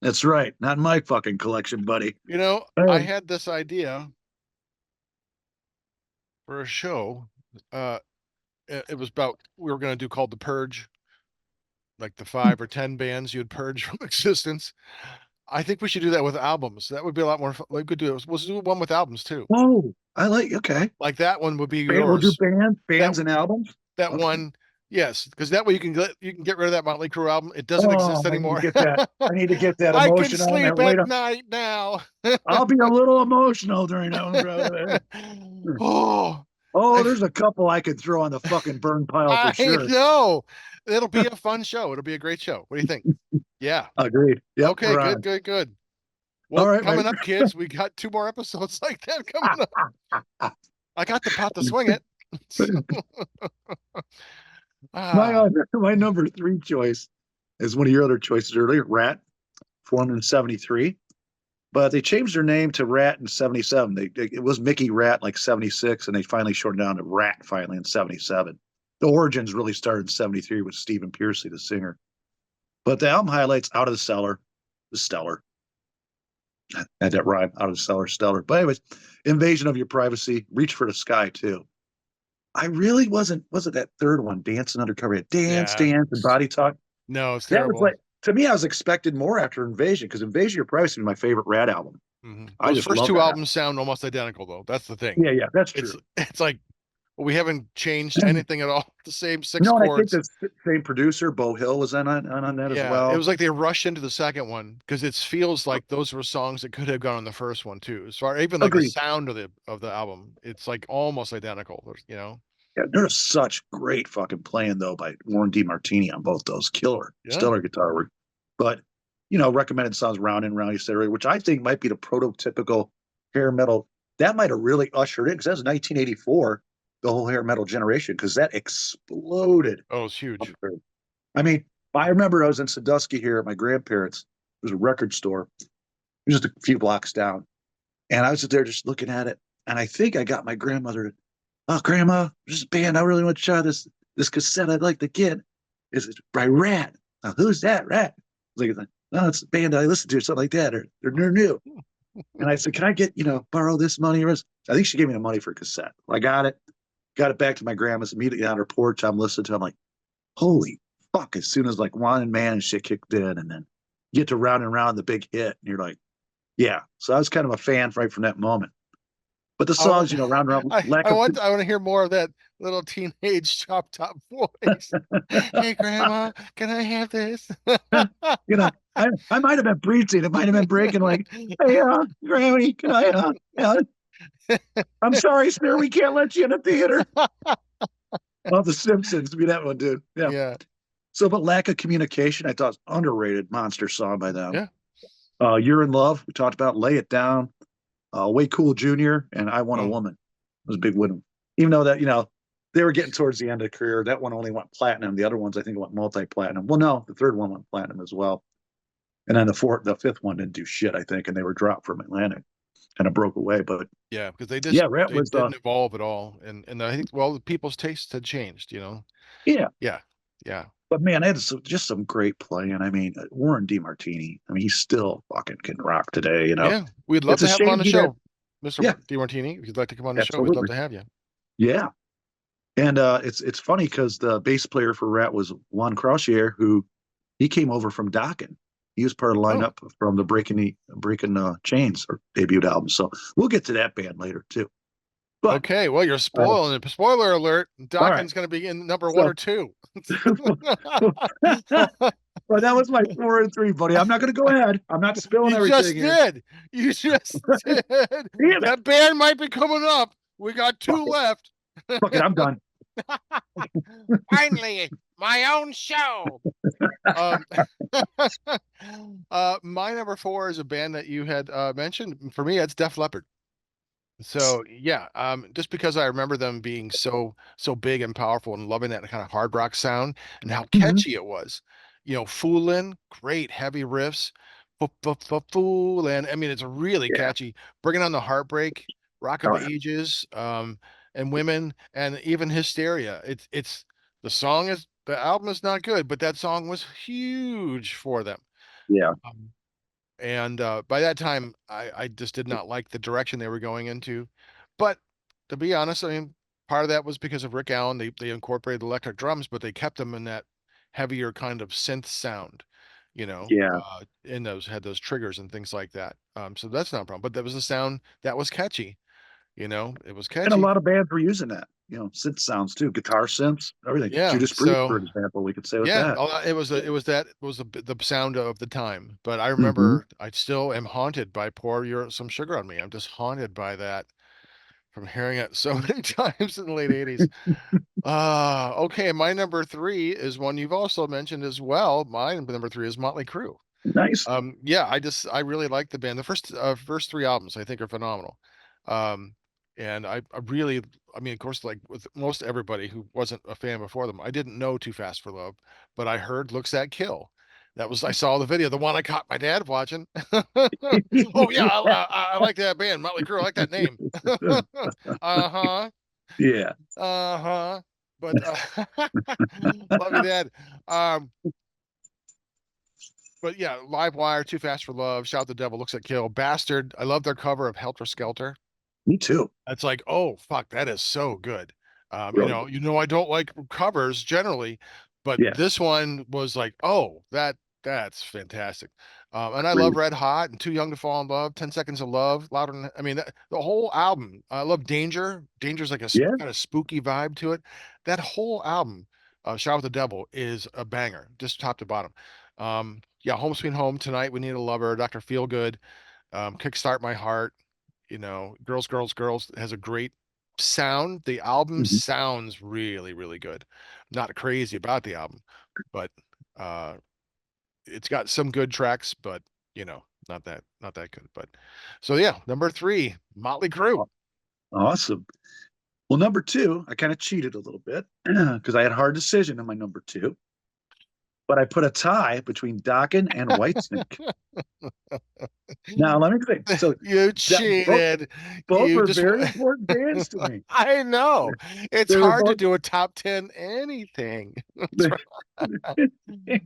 that's right. Not in my fucking collection, buddy. You know, I Um, had this idea for a show. Uh it was about we were going to do called The Purge, like the 5 or 10 bands you'd purge from existence. I think we should do that with albums. That would be a lot more fun. We could do it. We'll do one with albums too. Whoa, I like, okay. Like that one would be We'll do yours. That bands and albums. that Okay. one, yes, because that way you can get rid of that Motley Crue album. It doesn't Oh, exist I need to anymore. get that. I need to get that I can emotion on that sleep right at up. night now. I'll be a little emotional during that one, brother. Oh, Oh, I, there's a couple I could throw on the fucking burn pile for I sure. know. It'll be a fun show. It'll be a great show. What do you think? Yeah. Agreed. Yep, Okay, we're good, on. good, good. All Well, right, coming up, kids, we got 2 more episodes like that coming up. I got the pot to swing it. my Ah, my number 3 choice is one of your other choices earlier, Rat, formed in '73. But they changed their name to Rat in '77. It was Mickey Rat like '76, and they finally shortened down to Rat finally in '77. The origins really started in '73 with Stephen Pearcy, the singer. But the album highlights Out of the Cellar, the stellar. Had that rhyme, Out of the Cellar, stellar. But anyways, Invasion of Your Privacy, Reach for the Sky too. I really wasn't that third one, Dancing Undercover. Dance, yeah. Dance, and Body Talk. No, it's That was terrible. like, to me, I was expecting more after Invasion, because Invasion Your Privacy is my favorite Rat album. I Those just first love two that album. albums sound almost identical, though. That's the thing. Yeah, that's It's true. it's like we haven't changed anything at all. The same six No, and I think chords. the same producer, Bo Hill, was on that as Yeah, it well. was like they rushed into the second one because it feels like those were songs that could have gone on the first one too. As far even like the Agreed. sound of the album, it's like almost identical. You know. Yeah, there's such great fucking playing though by Warren DeMartini on both those. Killer, Yeah. stellar guitar work. But recommended songs Round and Round, you said earlier, which I think might be the prototypical hair metal. That might have really ushered in, because that was 1984, the whole hair metal generation, because that exploded. Oh, it's huge. I mean, I remember I was in Sandusky here at my grandparents'. It was a record store. It was just a few blocks down. And I was there just looking at it. And I think I got my grandmother, "Oh, Grandma, there's a band. I really want to try this cassette I'd like to get. It's by Rat." "Oh, who's that, Rat?" Like, "Oh, it's a band I listen to," or something like that. Or they're new. And I said, "Can I get, borrow this money?" I think she gave me the money for a cassette. I got it back to my grandma's, immediately on her porch. I'm listening to it. I'm like, holy fuck. As soon as like Wanted Man and shit kicked in, and then you get to Round and Round, the big hit, and you're like, yeah. So I was kind of a fan right from that moment. But the I songs, Round and Round, lack of. I want to hear more of that little teenage chop top voice. Hey, Grandma, can I have this? I might have been preaching. It might have been breaking like, "Hey, Grammy, can I, I'm sorry, sir, we can't let you in the theater." Oh, The Simpsons, be that one, dude. Yeah. Yeah. So, but lack of communication, I thought, was underrated monster song by them. Yeah. You're in Love, we talked about. Lay It Down, Way Cool Jr., and I Want a Oh. Woman. It was a big win. Even though that, they were getting towards the end of the career. That one only went platinum. The other ones, I think, went multi-platinum. Well, no, the third one went platinum as well. And then the fifth one didn't do shit, I think, and they were dropped from Atlantic, kind of broke away. But Yeah, because yeah, Rat they was didn't evolve at all, and I think the people's tastes had changed. yeah. Yeah, yeah, But man, I had just some great playing. I mean, Warren DeMartini. I mean, he still fucking can rock today. yeah. We'd love It's a to have him on shame the he had. show, Mr. Yeah, DiMartini. If you'd like to come on the show, we'd love absolutely. to have you. Yeah, and it's funny because the bass player for Rat was Juan Crouchier, who he came over from Dokken. He was part of the Oh, lineup from the Breaking Chains or debut album. So we'll get to that band later too. But okay. Well, you're spoiling it. Spoiler alert: all right, Dawkins going to be in number one so or two. well, that was my 4 and 3, buddy. I'm not going to go ahead. I'm not spilling You everything just here. did. You just did. Damn it! That band might be coming up. We got Fuck two it. left. Fuck it. I'm done. Finally, my own show. Um, my number 4 is a band that you had mentioned. For me, it's Def Leppard. So yeah, just because I remember them being so big and powerful and loving that kind of hard rock sound and how Mhm. catchy it was. Foolin', great heavy riffs. Foolin'. I mean, it's really Yeah. catchy. Bringing on the Heartbreak, Rock All of right. Ages, and Women, and even Hysteria. It's the album is not good, but that song was huge for them. Yeah. Um, and by that time, I just did not like the direction they were going into. But to be honest, I mean, part of that was because of Rick Allen. They incorporated electric drums, but they kept them in that heavier kind of synth sound, Yeah. in those had those triggers and things like that. So that's not a problem. But that was a sound that was catchy. It was And a catchy. lot of bands were using that. Synth sounds too, guitar synths, everything. Yeah. Judas Priest, for So example, we could say with yeah, that. it was the sound of the time. But I Hmm. remember I still am haunted by Some Sugar on Me. I'm just haunted by that from hearing it so many times in the late 80s. Okay, my number 3 is one you've also mentioned as well. My number 3 is Motley Crue. Nice. Yeah, I really like the band. The first 3 albums I think are phenomenal. Um, and I really, I mean, of course, like with most everybody who wasn't a fan before them, I didn't know Too Fast for Love, but I heard Looks That Kill. I saw the video, the one I caught my dad watching. Oh yeah, I like that band, Motley Crue. I like that name. Uh-huh. Yeah. Uh-huh. But love you, Dad. Um, but yeah, Live Wire, Too Fast for Love, Shout the Devil, Looks at Kill, Bastard. I love their cover of Helter Skelter. Me too. It's like, oh fuck, that is so good. Really. I don't like covers generally, But Yeah. this one was like, oh, that's fantastic. And I love Great. Red Hot and Too Young to Fall in Love, 10 Seconds of Love, Louder than, I mean, the whole album. I love Danger. Danger's like a Yeah. kind of spooky vibe to it. That whole album, Shout with the Devil, is a banger, just top to bottom. Yeah, Home Sweet Home, Tonight We Need a Lover, Dr. Feelgood, Kickstart My Heart, Girls, Girls, Girls has a great sound. The album Mhm. sounds really, really good. Not crazy about the album, but uh it's got some good tracks, but not that good. But so yeah, number three, Motley Crue. Awesome. Well, number two, I kind of cheated a little bit because I had a hard decision in my number two, but I put a tie between Dokken and Whitesnake. Now, let me think. So You that both, cheated. both You were just very important bands to me. I know. It's They were hard to both. do a top 10 anything. That's right.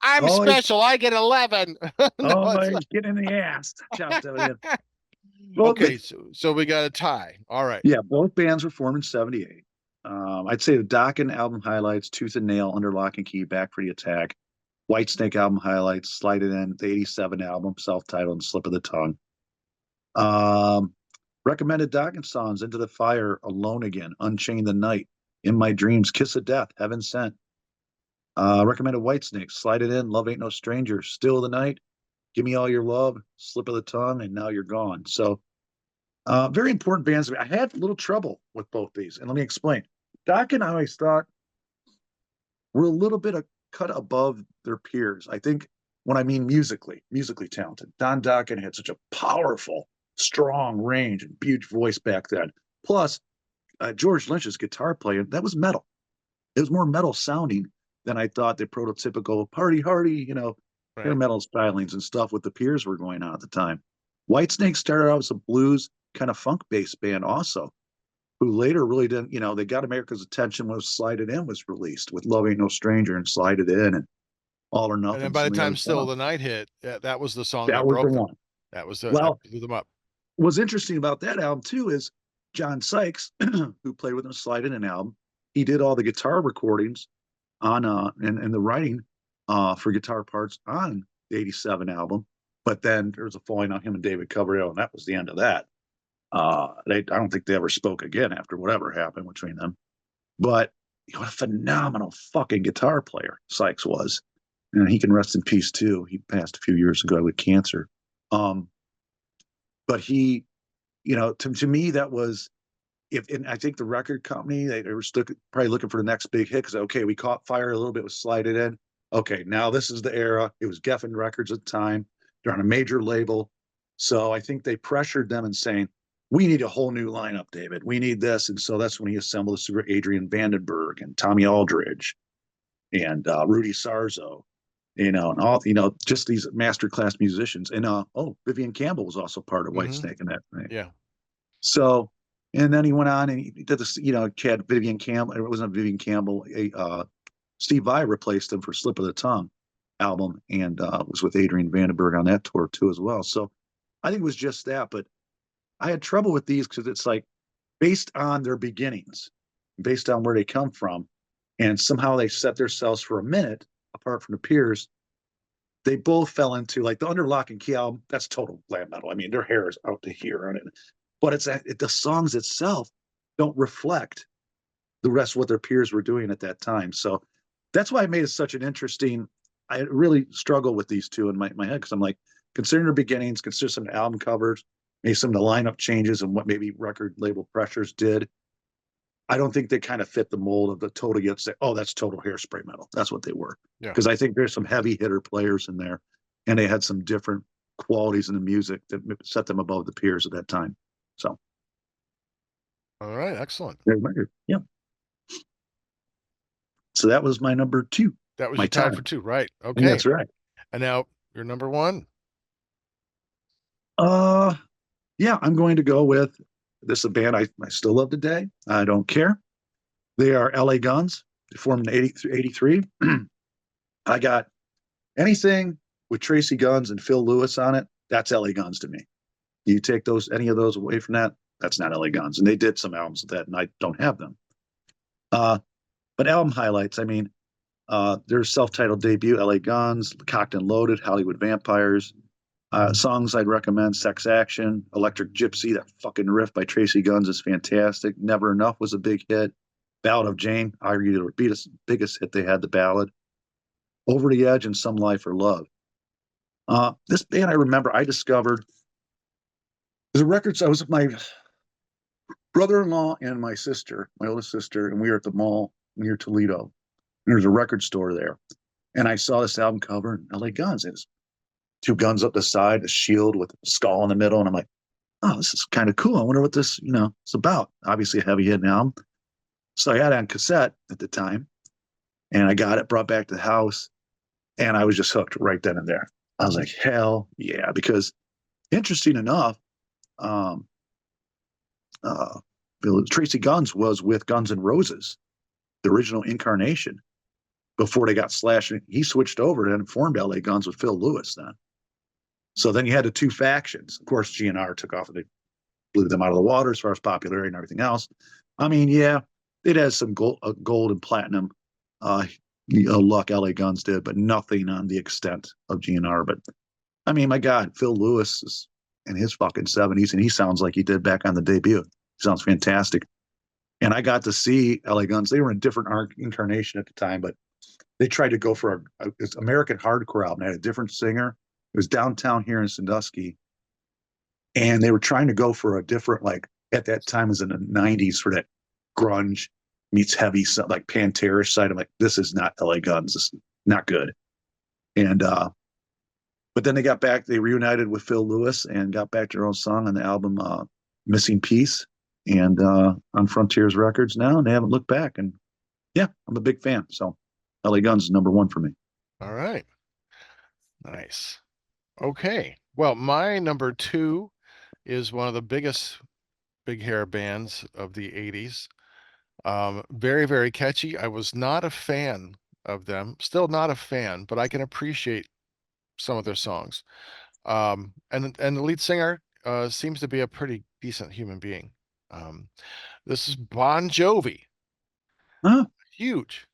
I'm Oh, special. I get 11. No, oh it's my, get in the ass. Chopped that in. not. Both, Okay, so we got a tie. All right. yeah, both bands were formed in '78. I'd say the Dokken album highlights, Tooth and Nail, Under Lock and Key, Back for the Attack. Whitesnake album highlights, Slide It In, the '87 album, self-titled, and Slip of the Tongue. Um, recommended Dokken songs, Into the Fire, Alone Again, Unchain the Night, In My Dreams, Kiss of Death, Heaven Sent. Recommended Whitesnake, Slide It In, Love Ain't No Stranger, Still of the Night, Give Me All Your Love, Slip of the Tongue, and Now You're Gone. So very important bands. I had a little trouble with both these, and let me explain. Dokken, I always thought, were a little bit of cut above their peers. I think when I mean musically talented. Don Dokken had such a powerful, strong range and huge voice back then. Plus, George Lynch's guitar player, that was metal. It was more metal sounding than I thought the prototypical party hardy, hair Right. metal stylings and stuff with the peers were going on at the time. Whitesnake started out as a blues kind of funk based band also, who later really didn't, they got America's attention when Slide It In was released with Love Ain't No Stranger and Slide It In and All or And then Nothing, by the some of the time other Still songs. the Night hit, that was the song That that was the broke them. one. That Well, blew them up. what's interesting about that album too is John Sykes, who played with him Slide It In album, he did all the guitar recordings on and the writing for guitar parts on the '87 album. But then there was a falling out him and David Coverdale, and that was the end of that. I don't think they ever spoke again after whatever happened between them. But what a phenomenal fucking guitar player Sykes was. And he can rest in peace too. He passed a few years ago with cancer. But he, to me, that was and I think the record company, they were probably looking for the next big hit because, okay, we caught fire a little bit with Slide It In. Okay, now this is the era. It was Geffen Records at the time. They're on a major label. So I think they pressured them and saying, we need a whole new lineup, David. We need this. And so that's when he assembled the super Adrian Vandenberg and Tommy Aldridge and Rudy Sarzo, and all, just these masterclass musicians. And Vivian Campbell was also part of Hmm. Whitesnake in that thing. Yeah. So, and then he went on and he did this, had Vivian Campbell. It wasn't Vivian Campbell. Steve Vai replaced him for Slip of the Tongue album and was with Adrian Vandenberg on that tour too as well. So I think it was just that. But I had trouble with these because it's like based on their beginnings, based on where they come from, and somehow they set themselves for a minute apart from the peers. They both fell into like the Under Lock and Key album. That's total glam metal. I mean, their hair is out to here on it, but the songs itself don't reflect the rest of what their peers were doing at that time. So that's why I made it such an interesting. I really struggle with these two in my head because I'm like, considering their beginnings, consider some of the album covers, maybe some of the lineup changes and what maybe record label pressures did. I don't think they kind of fit the mold of the total. You'd say, oh, that's total Hairspray metal. That's what they were. Yeah. Because I think there's some heavy hitter players in there, and they had some different qualities in the music that set them above the peers at that time. So, All right. Excellent. yeah. So that was my number two. That was My your tie time. for two, right? And Okay. that's right. And now your number one. Yeah, I'm going to go with this is a band I still love today. I don't care. They are LA Guns. They formed in 83. I got anything with Tracy Guns and Phil Lewis on it. That's LA Guns to me. You take any of those away from that, that's not LA Guns. And they did some albums with that, and I don't have them. But album highlights, I mean, Their self-titled debut, LA Guns, Cocked and Loaded, Hollywood Vampires. Songs I'd recommend: Sex Action, Electric Gypsy, that fucking riff by Tracy Guns is fantastic. Never Enough was a big hit. Ballad of Jane, arguably the biggest hit they had, the ballad. Over the Edge and Some Life or Love. This band I remember I discovered was a record. I was with my brother-in-law and my sister, my oldest sister, and we were at the mall near Toledo. And there's a record store there. And I saw this album cover and LA Guns. It's two guns up the side, a shield with a skull in the middle. And I'm like, oh, this is kind of cool. I wonder what this, is about. Obviously a heavy hitting album. So I had it on cassette at the time. And I got it, brought back to the house. And I was just hooked right then and there. I was like, hell yeah. Because interesting enough, Tracy Guns was with Guns N' Roses, the original incarnation, before they got slashed. He switched over and formed LA Guns with Phil Lewis then. So then you had the two factions. Of course, GNR took off and they blew them out of the water as far as popularity and everything else. I mean, yeah, it has some gold and platinum luck, LA Guns did, but nothing on the extent of GNR. But I mean, my God, Phil Lewis is in his fucking 70s, and he sounds like he did back on the debut. He sounds fantastic. And I got to see LA Guns. They were in a different incarnation at the time, but they tried to go for a American hardcore album. They had a different singer. It was downtown here in Sandusky. And they were trying to go for a different, like, at that time, was in the 90s, for that grunge meets heavy, like Pantera side. I'm like, this is not LA Guns. This is not good. And, but then they reunited with Phil Lewis and got back to their own song on the album Missing Piece, and on Frontiers Records now, and they haven't looked back. And yeah, I'm a big fan. So LA Guns is number one for me. All right. Nice. Okay. Well, my number two is one of the biggest big hair bands of the 80s. Very, very catchy. I was not a fan of them, still not a fan, but I can appreciate some of their songs. And the lead singer seems to be a pretty decent human being. This is Bon Jovi. Huh? Huge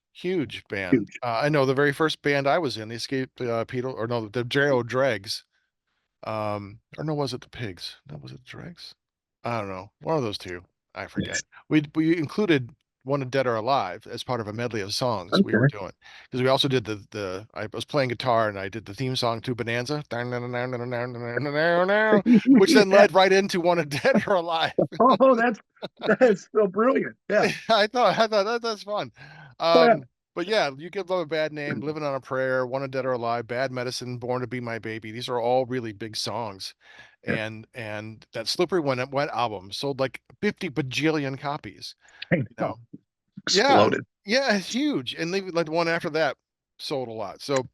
band. Huge. I know the very first band I was in, the Escape Beetle, or no, the J.O. Dregs. Or no, was it the Pigs? No, was it the Dregs? I don't know. One of those two. I forget. We included One of Dead or Alive as part of a medley of songs we were Okay. doing, because we also did I was playing guitar and I did the theme song to Bonanza, which then Yeah. led right into One of Dead or Alive. Oh, that's so brilliant. Yeah. I thought that's fun. Oh, yeah. But yeah, You Give Love a Bad Name, Living on a Prayer, One of Dead or Alive, Bad Medicine, Born to Be My Baby. These are all really big songs. Yeah. And that Slippery When It Wet album sold like 50 bajillion copies. I You know. know? Exploded. Yeah, it's huge. And like the one after that sold a lot. So,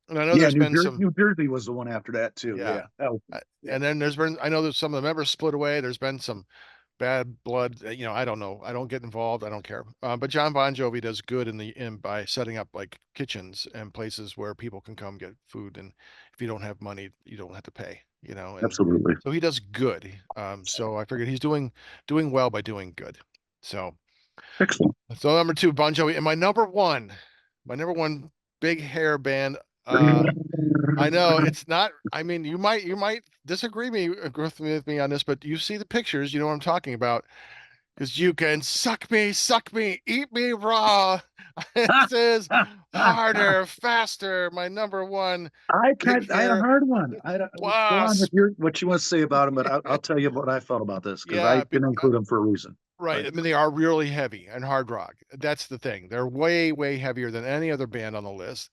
and I know Yeah, there's been some, New Jersey was the one after that too. yeah. Yeah. Yeah. And then I know that some of the members split away. There's been some bad blood. I don't know. I don't get involved. I don't care. But John Bon Jovi does good by setting up like kitchens and places where people can come get food. And if you don't have money, you don't have to pay, and Absolutely. so he does good. So I figured he's doing well by doing good. So number two, Bon Jovi. And my number one big hair band. I know it's not. I mean, you might disagree with me on this, but you see the pictures, you know what I'm talking about. Because you can suck me, eat me raw. This is harder, faster. My number one. I Big had a hair hard one. Go on wasp. with what you want to say about him, but I'll tell you what I felt about this, because I Yeah, didn't include him for a reason. right. I mean, they are really heavy and hard rock. That's the thing. They're way, way heavier than any other band on the list.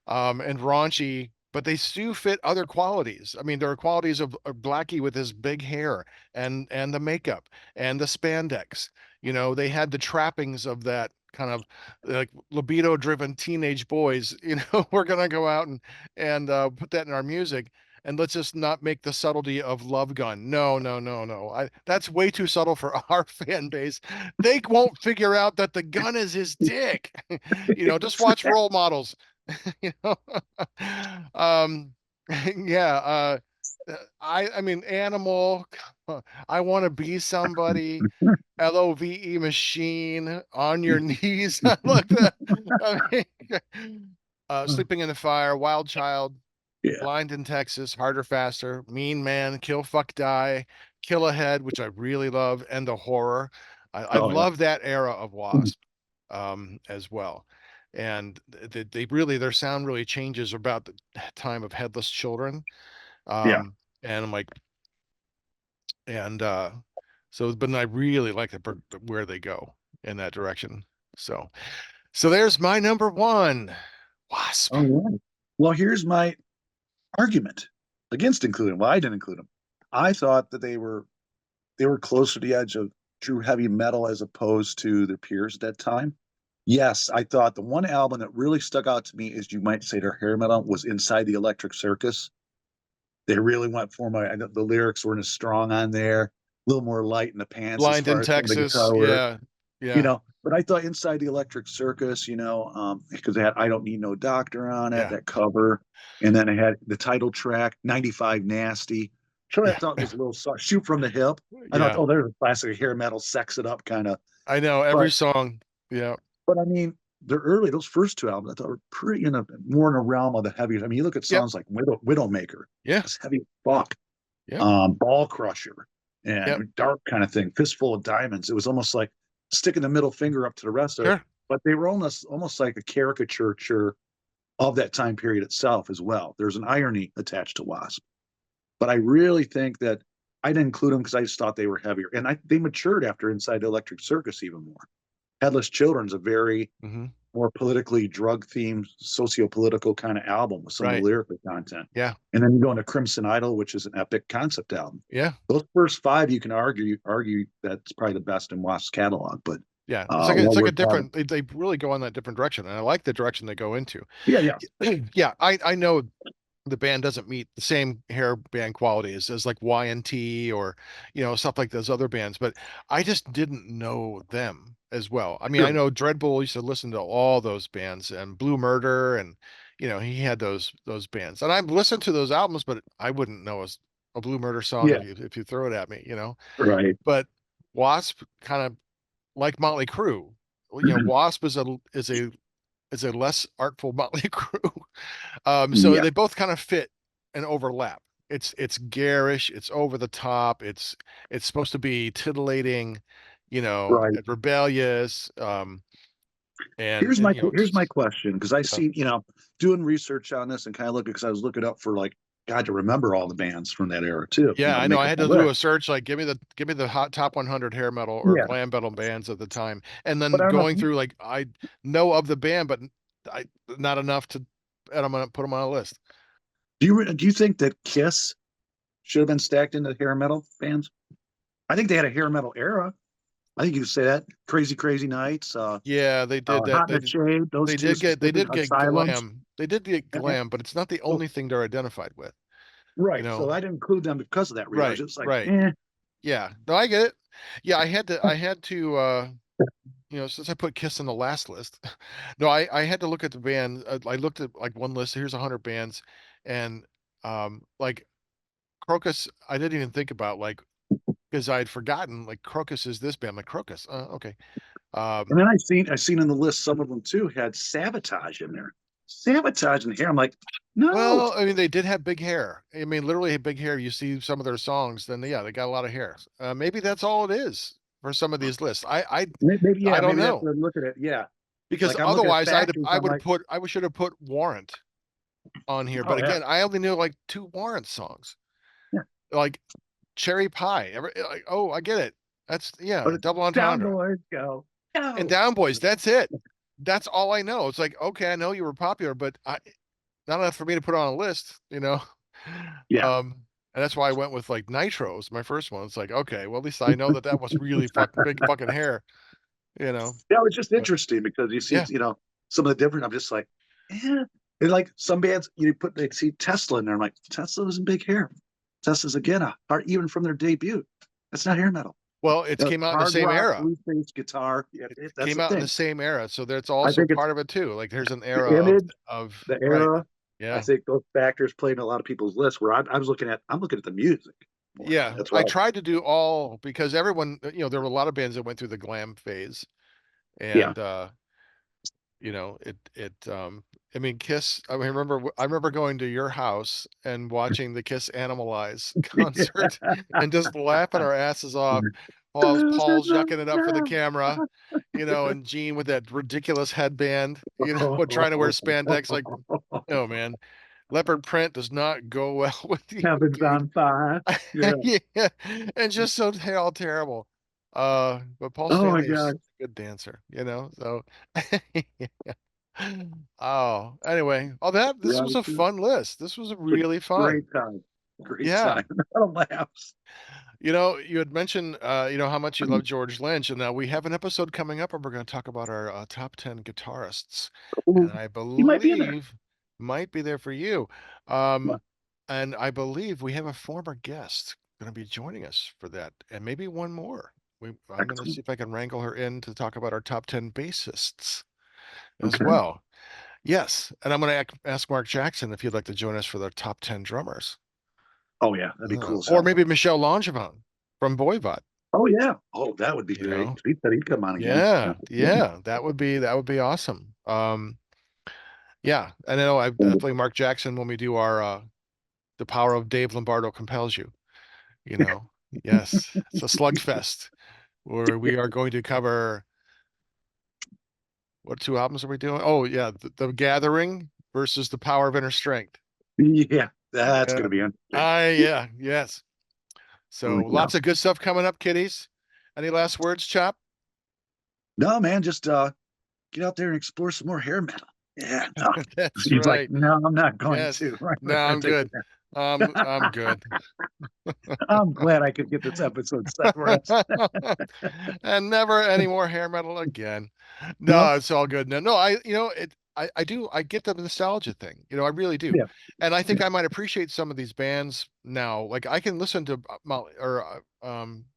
And raunchy, but they do fit other qualities. I mean, there are qualities of Blackie with his big hair and the makeup and the spandex. They had the trappings of that kind of like libido-driven teenage boys. We're gonna go out and put that in our music. And let's just not make the subtlety of Love Gun. No, no, no, no. That's way too subtle for our fan base. They won't figure out that the gun is his dick. Just watch Role Models. you know um yeah I mean, Animal. I Want to Be Somebody, LOVE Machine, On Your Knees. Look, I mean, Sleeping in the Fire, Wild Child, Yeah. Blind in Texas, Harder, Faster, Mean Man, Kill, Fuck, Die, Kill Ahead, which I really love, and The Horror. I Oh yeah. love that era of Wasp as well. And they really, their sound really changes about the time of Headless Children. Yeah. And I'm like, and so, but I really like where they go in that direction. So there's my number one, Wasp. All right. Well, here's my argument against including. Well, I didn't include them. I thought that they were close to the edge of true heavy metal as opposed to their peers at that time. Yes, I thought the one album that really stuck out to me is you might say their hair metal was Inside the Electric Circus. They really went for the lyrics weren't as strong on there, a little more light in the pants as Blind in far as some of the Texas. guitar work. Yeah. Yeah. But I thought Inside the Electric Circus, because they had I Don't Need No Doctor on it, Yeah. that cover. And then it had the title track, 95 Nasty. Sure, I Yeah. thought it was a little Shoot from the Hip. I thought, Yeah. oh, there's a classic hair metal, sex it up kind of. I know every But song. Yeah. but I mean, those first two albums, I thought were pretty more in a realm of the heavy. I mean, you look at Yep. songs like Widowmaker. Yeah. It's heavy as fuck. Yep. Ball Crusher Yep. and Dark kind of thing, Fistful of Diamonds. It was almost like sticking the middle finger up to the rest of it, Sure. but they were almost like a caricature of that time period itself as well. There's an irony attached to Wasp, but I really think that I didn't include them because I just thought they were heavier, and they matured after Inside the Electric Circus even more. Headless Children's a very Hmm. more politically drug themed, socio-political kind of album with some of Right. the lyrical content. Yeah. And then you go into Crimson Idol, which is an epic concept album. Yeah. Those first five, you can argue that's probably the best in Wasp's catalog. But Yeah. It's like a worth different, they really go in that different direction. And I like the direction they go into. yeah. Yeah. I know the band doesn't meet the same hair band quality as like Y&T or stuff like those other bands, but I just didn't know them as well. I mean, I Sure. know Dreadbull used to listen to all those bands and Blue Murder, and he had those bands, and I've listened to those albums, but I wouldn't know a Blue Murder song Yeah. if you throw it at me. Right. But Wasp, kind of like Motley Crue. Wasp is a less artful Motley Crue. So Yeah. they both kind of fit and overlap. It's garish, it's over the top, it's supposed to be titillating, Right. rebellious, and Here's my question, because I uh, see, doing research on this and kind of looking, because I was looking up for, like, God, to remember all the bands from that era too, yeah, to I know. make I up had my to do list. a search, like give me the hot top 100 hair metal or Yeah. glam metal bands at the time, and But then I don't know going through, like, I know of the band, but I not enough to, and I'm gonna put them on a list. do you think that Kiss should have been stacked into the hair metal bands? I think they had a hair metal era. I think you could say that. Crazy Crazy Nights, Yeah, they did that. Hot in the Shade, those They two did get they specific did get Asylums. glam. They did get Uh-huh. glam, but it's not the So, only thing they're identified with. You right. So know. I didn't include them because of that reason. I was Right, just like, right. eh. Yeah. No, I get it. Yeah, I had to since I put Kiss on the last list. No, I had to look at the band. I looked at, like, one list. Here's 100 bands, and like Crocus, I didn't even think about, like, because I had forgotten, like, Crocus is this band. Like, Crocus. Okay. And then I seen in the list some of them too had Sabotage in there. Sabotage in here. I'm like, no. Well, I mean, they did have big hair. I mean, literally had big hair. You see some of their songs, then yeah, they got a lot of hair. Maybe that's all it is for some of these lists. Maybe, I yeah, don't maybe that's know, what I'm looking at. Yeah. because Like I'm looking at otherwise factors. I I'm would have like, put I should have put Warrant on here. But oh yeah. again, I only knew like two Warrant songs, Yeah. like Cherry Pie. Like, oh, I get it. That's, But yeah, it's Double down Entendre boys go. and Go. Down Boys. That's it. That's all I know. It's like, okay, I know you were popular, but not enough for me to put on a list. Yeah. And that's why I went with, like, Nitros, my first one. It's like, okay, well, at least I know that was really big fucking hair, you know. Yeah, it's just But interesting because you see, yeah, some of the different. I'm just like, yeah. And like some bands, they see Tesla in there. I'm like, Tesla was in big hair. Tesla's again a hard, even from their debut. That's not hair metal. well, it came out in the Hard same rock, era. blue bass guitar. Yeah, It that's came the out in the thing. same era, so that's I also think it's part of it too. Like, there's an the era of image, of the right. era. I Yeah. think those factors played in a lot of people's lists. Where I'm looking at the music more. Yeah, That's I right. tried to do all, because everyone, there were a lot of bands that went through the glam phase, Yeah. and You know, I mean, Kiss, I remember going to your house and watching the Kiss Animalize concert and just laughing our asses off while Paul's yucking it up for the camera, you know, and Gene with that ridiculous headband, you know, trying to wear spandex. Like, no, man, leopard print does not go well with you, Heaven's dude. on fire. Yeah. Yeah, and just so all terrible. But Paul Oh my Stanley is God. a good dancer, you know. So, oh, anyway, this Yeah. was a fun list. This was It's a really fun. great time. Great Yeah, time. A lot of laughs. you know, you had mentioned, you know, how much you love George Lynch, and now we have an episode coming up, and we're going to talk about our top 10 guitarists, and Ooh, I he might be in there. believe might be there for you. Um, and I believe we have a former guest going to be joining us for that, and maybe one more. I'm going to Excellent. see if I can wrangle her in to talk about our top 10 bassists as Okay. well. Yes, and I'm going to ask Mark Jackson if he'd like to join us for the top 10 drummers. Oh yeah, that'd be cool as Or hell. maybe Michelle Langevin from Voivod, Oh yeah. Oh, that would be you great. know? He said he'd come on again. Yeah, yeah, that would be awesome. Yeah, I know I definitely Mark Jackson when we do our The Power of Dave Lombardo Compels You, you know. Yes, it's a slugfest where we are going to cover what two albums are we doing? Oh yeah, the Gathering versus The Power of Inner Strength. Yeah, that's Yeah. gonna be interesting. Yeah, yes. So Yeah. lots of good stuff coming up, kiddies. Any last words, Chop? No, man, just get out there and explore some more hair metal. Yeah. No. That's He's like, right. no, I'm not going Yes. to. Right No, there, I'm take good. I'm good. I'm glad I could get this episode set for us. And never any more hair metal again. No. No, it's all good. No, no, you know, I get the nostalgia thing. You know, I really do. Yeah. And I Yeah. think I might appreciate some of these bands now. Like I can listen to Bon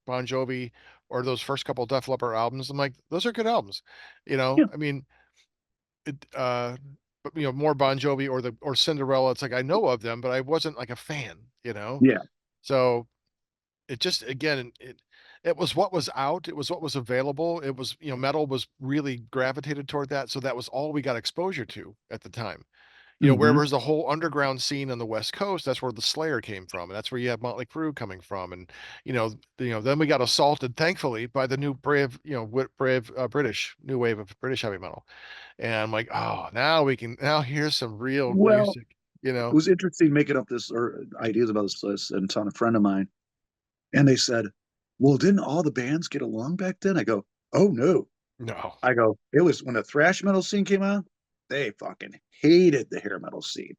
Jovi or those first couple Def Leppard albums. I'm like, those are good albums. You know, Yeah. I mean, it, but you know, more Bon Jovi or Cinderella. It's like I know of them, but I wasn't like a fan, you know. Yeah. So it just again it was what was out, it was what was available, it was, you know, metal was really gravitated toward that, so that was all we got exposure to at the time. You know, where Hmm. was the whole underground scene on the West Coast, that's where the Slayer came from, and that's where you have Motley Crue coming from, and then we got assaulted thankfully by the new brave, brave British new wave of British heavy metal, and I'm like, oh, now here's some real Well, music, it was interesting making up this or ideas about this list and telling a friend of mine, and they said, "Well, didn't all the bands get along back then?" I go, "Oh no." no. I go, "It was when the thrash metal scene came out, they fucking hated the hair metal scene.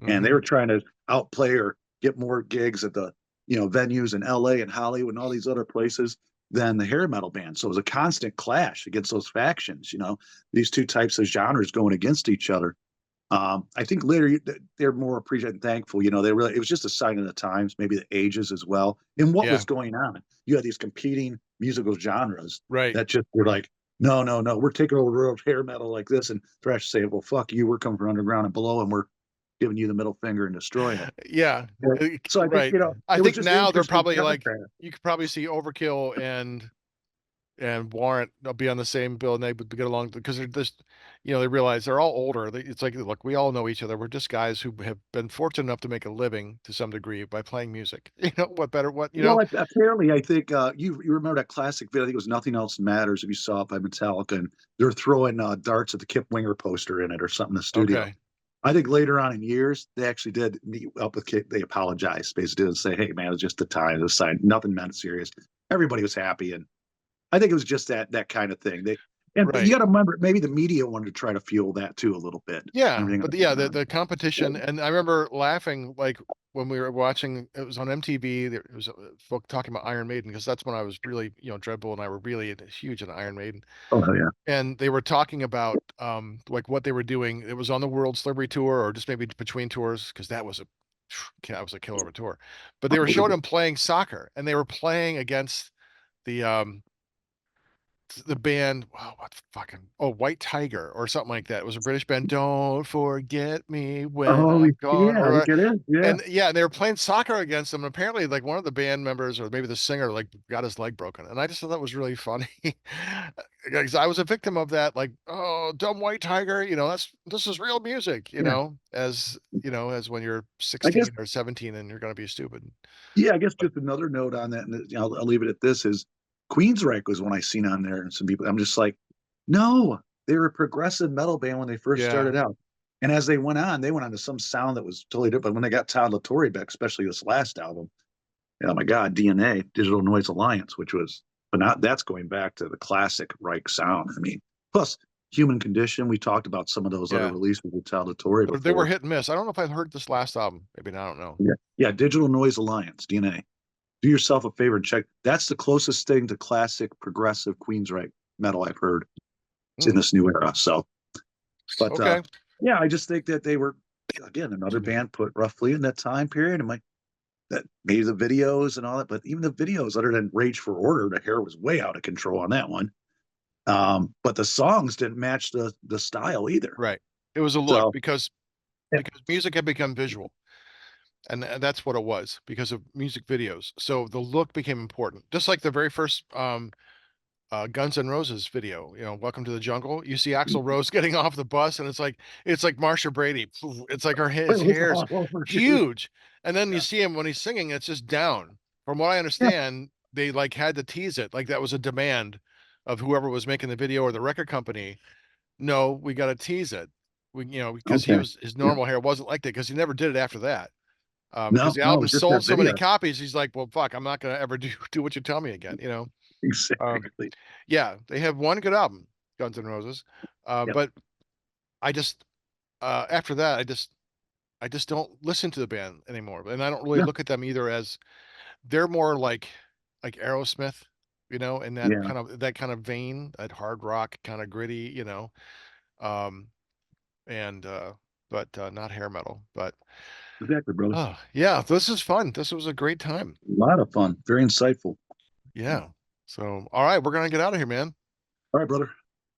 And they Hmm. were trying to outplay or get more gigs at the venues in LA and Hollywood and all these other places than the hair metal band. So it was a constant clash against those factions, these two types of genres going against each other. I think later they're more appreciative and thankful. It was just a sign of the times, maybe the ages as well, and what Yeah, was going on. You had these competing musical genres right. that just were like, no, no, no, we're taking over the world of hair metal like this, and thrash saying, well, fuck you, we're coming from underground and below, and we're giving you the middle finger and destroying it. Yeah, So I think right. I it was think just now they're interesting probably like contrast. you could probably see Overkill and Warrant they'll be on the same bill and they would get along because they're just they realize they're all older. It's like look, we all know each other. We're just guys who have been fortunate enough to make a living to some degree by playing music. What better what Well, apparently, I think you remember that classic video. I think it was "Nothing Else Matters." If you saw it by Metallica, and they're throwing darts at the Kip Winger poster in it or something in the studio. Okay. I think later on in years, they actually did meet up with Kip. They apologized, basically, and say, "Hey, man, it's just the time. The sign. Nothing meant serious. Everybody was happy." And I think it was just that kind of thing. But you Right. got to remember, maybe the media wanted to try to fuel that too a little bit. Yeah, Everything but else yeah, going on. the competition, and I remember laughing like when we were watching. It was on MTV. There was folk talking about Iron Maiden because that's when I was really, Dreadbull and I were really huge into Iron Maiden, Oh hell yeah! and they were talking about like what they were doing. It was on the World Celebrity Tour or just maybe between tours because that was a killer of a tour. But they were showing Unbelievable. them playing soccer, and they were playing against the the band, wow, what fucking, White Tiger or something like that. It was a British band. Don't forget me when Oh, I'm gone. yeah, I Or think it is. Yeah. and yeah, they were playing soccer against them. And apparently, like one of the band members or maybe the singer, like got his leg broken. And I just thought that was really funny. Because I was a victim of that, like, oh, dumb White Tiger, this is real music, Yeah. as when you're I guess, 16 or 17 and you're gonna be stupid. yeah, I guess just another note on that, and I'll leave it at this is Queensryche was one I seen on there, and some people, I'm just like, no, they were a progressive metal band when they first Yeah, started out. And as they went on to some sound that was totally different. When they got Todd LaTorre back, especially this last album, oh my God, DNA, Digital Noise Alliance, which was, but not that's going back to the classic Reich sound. I mean, plus Human Condition, we talked about some of those other yeah. releases with Todd LaTorre They were before. hit and miss. I don't know if I've heard this last album. Maybe I don't know. Yeah, yeah, Digital Noise Alliance, DNA. Do yourself a favor and check. That's the closest thing to classic progressive Queensryche metal I've heard in Hmm. this new era. So, but Okay. yeah, I just think that they were again another band put roughly in that time period. And that maybe the videos and all that, but even the videos, other than Rage for Order, the hair was way out of control on that one. But the songs didn't match the style either. Right. It was a look So yeah, because music had become visual. And that's what it was because of music videos. So the look became important. Just like the very first Guns N' Roses video, Welcome to the Jungle. You see Axl Rose getting off the bus, and it's like Marsha Brady. It's like it his was hair's all over, dude. huge, and then you Yeah, see him when he's singing, it's just down. From what I yeah, understand, they like had to tease it, like that was a demand of whoever was making the video or the record company. No, we got to tease it. Because okay, his yeah. normal hair wasn't like that because he never did it after that. Because No, the no, it album was just that sold so many video. copies, he's like, well, fuck, I'm not gonna ever do what you tell me again. Um, Exactly. yeah, they have one good album, Guns N' Roses. Yep. But I just after that, I just don't listen to the band anymore. And I don't really Yeah, look at them either as they're more like Aerosmith, in yeah, that kind of vein, that hard rock kind of gritty. Um, and but not hair metal. But exactly, brother. yeah, this is fun. This was a great time. A lot of fun. Very insightful. Yeah. So, all right, we're gonna get out of here, man. All right, brother.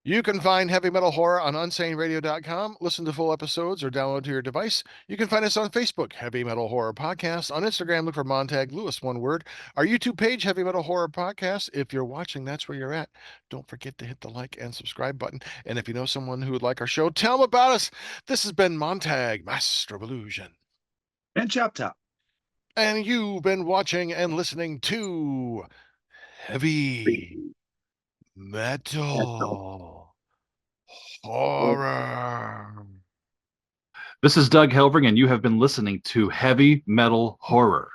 You can find Heavy Metal Horror on unsaneradio.com, listen to full episodes, or download to your device. You can find us on Facebook, Heavy Metal Horror Podcast. On Instagram, look for Montag Lewis, one word. Our YouTube page, Heavy Metal Horror Podcast. If you're watching, that's where you're at. Don't forget to hit the like and subscribe button. And if you know someone who would like our show, tell them about us. This has been Montag, Master of Illusion. And Choptop. And you've been watching and listening to Heavy Metal Horror. This is Doug Helvering, and you have been listening to Heavy Metal Horror,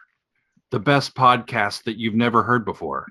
the best podcast that you've never heard before.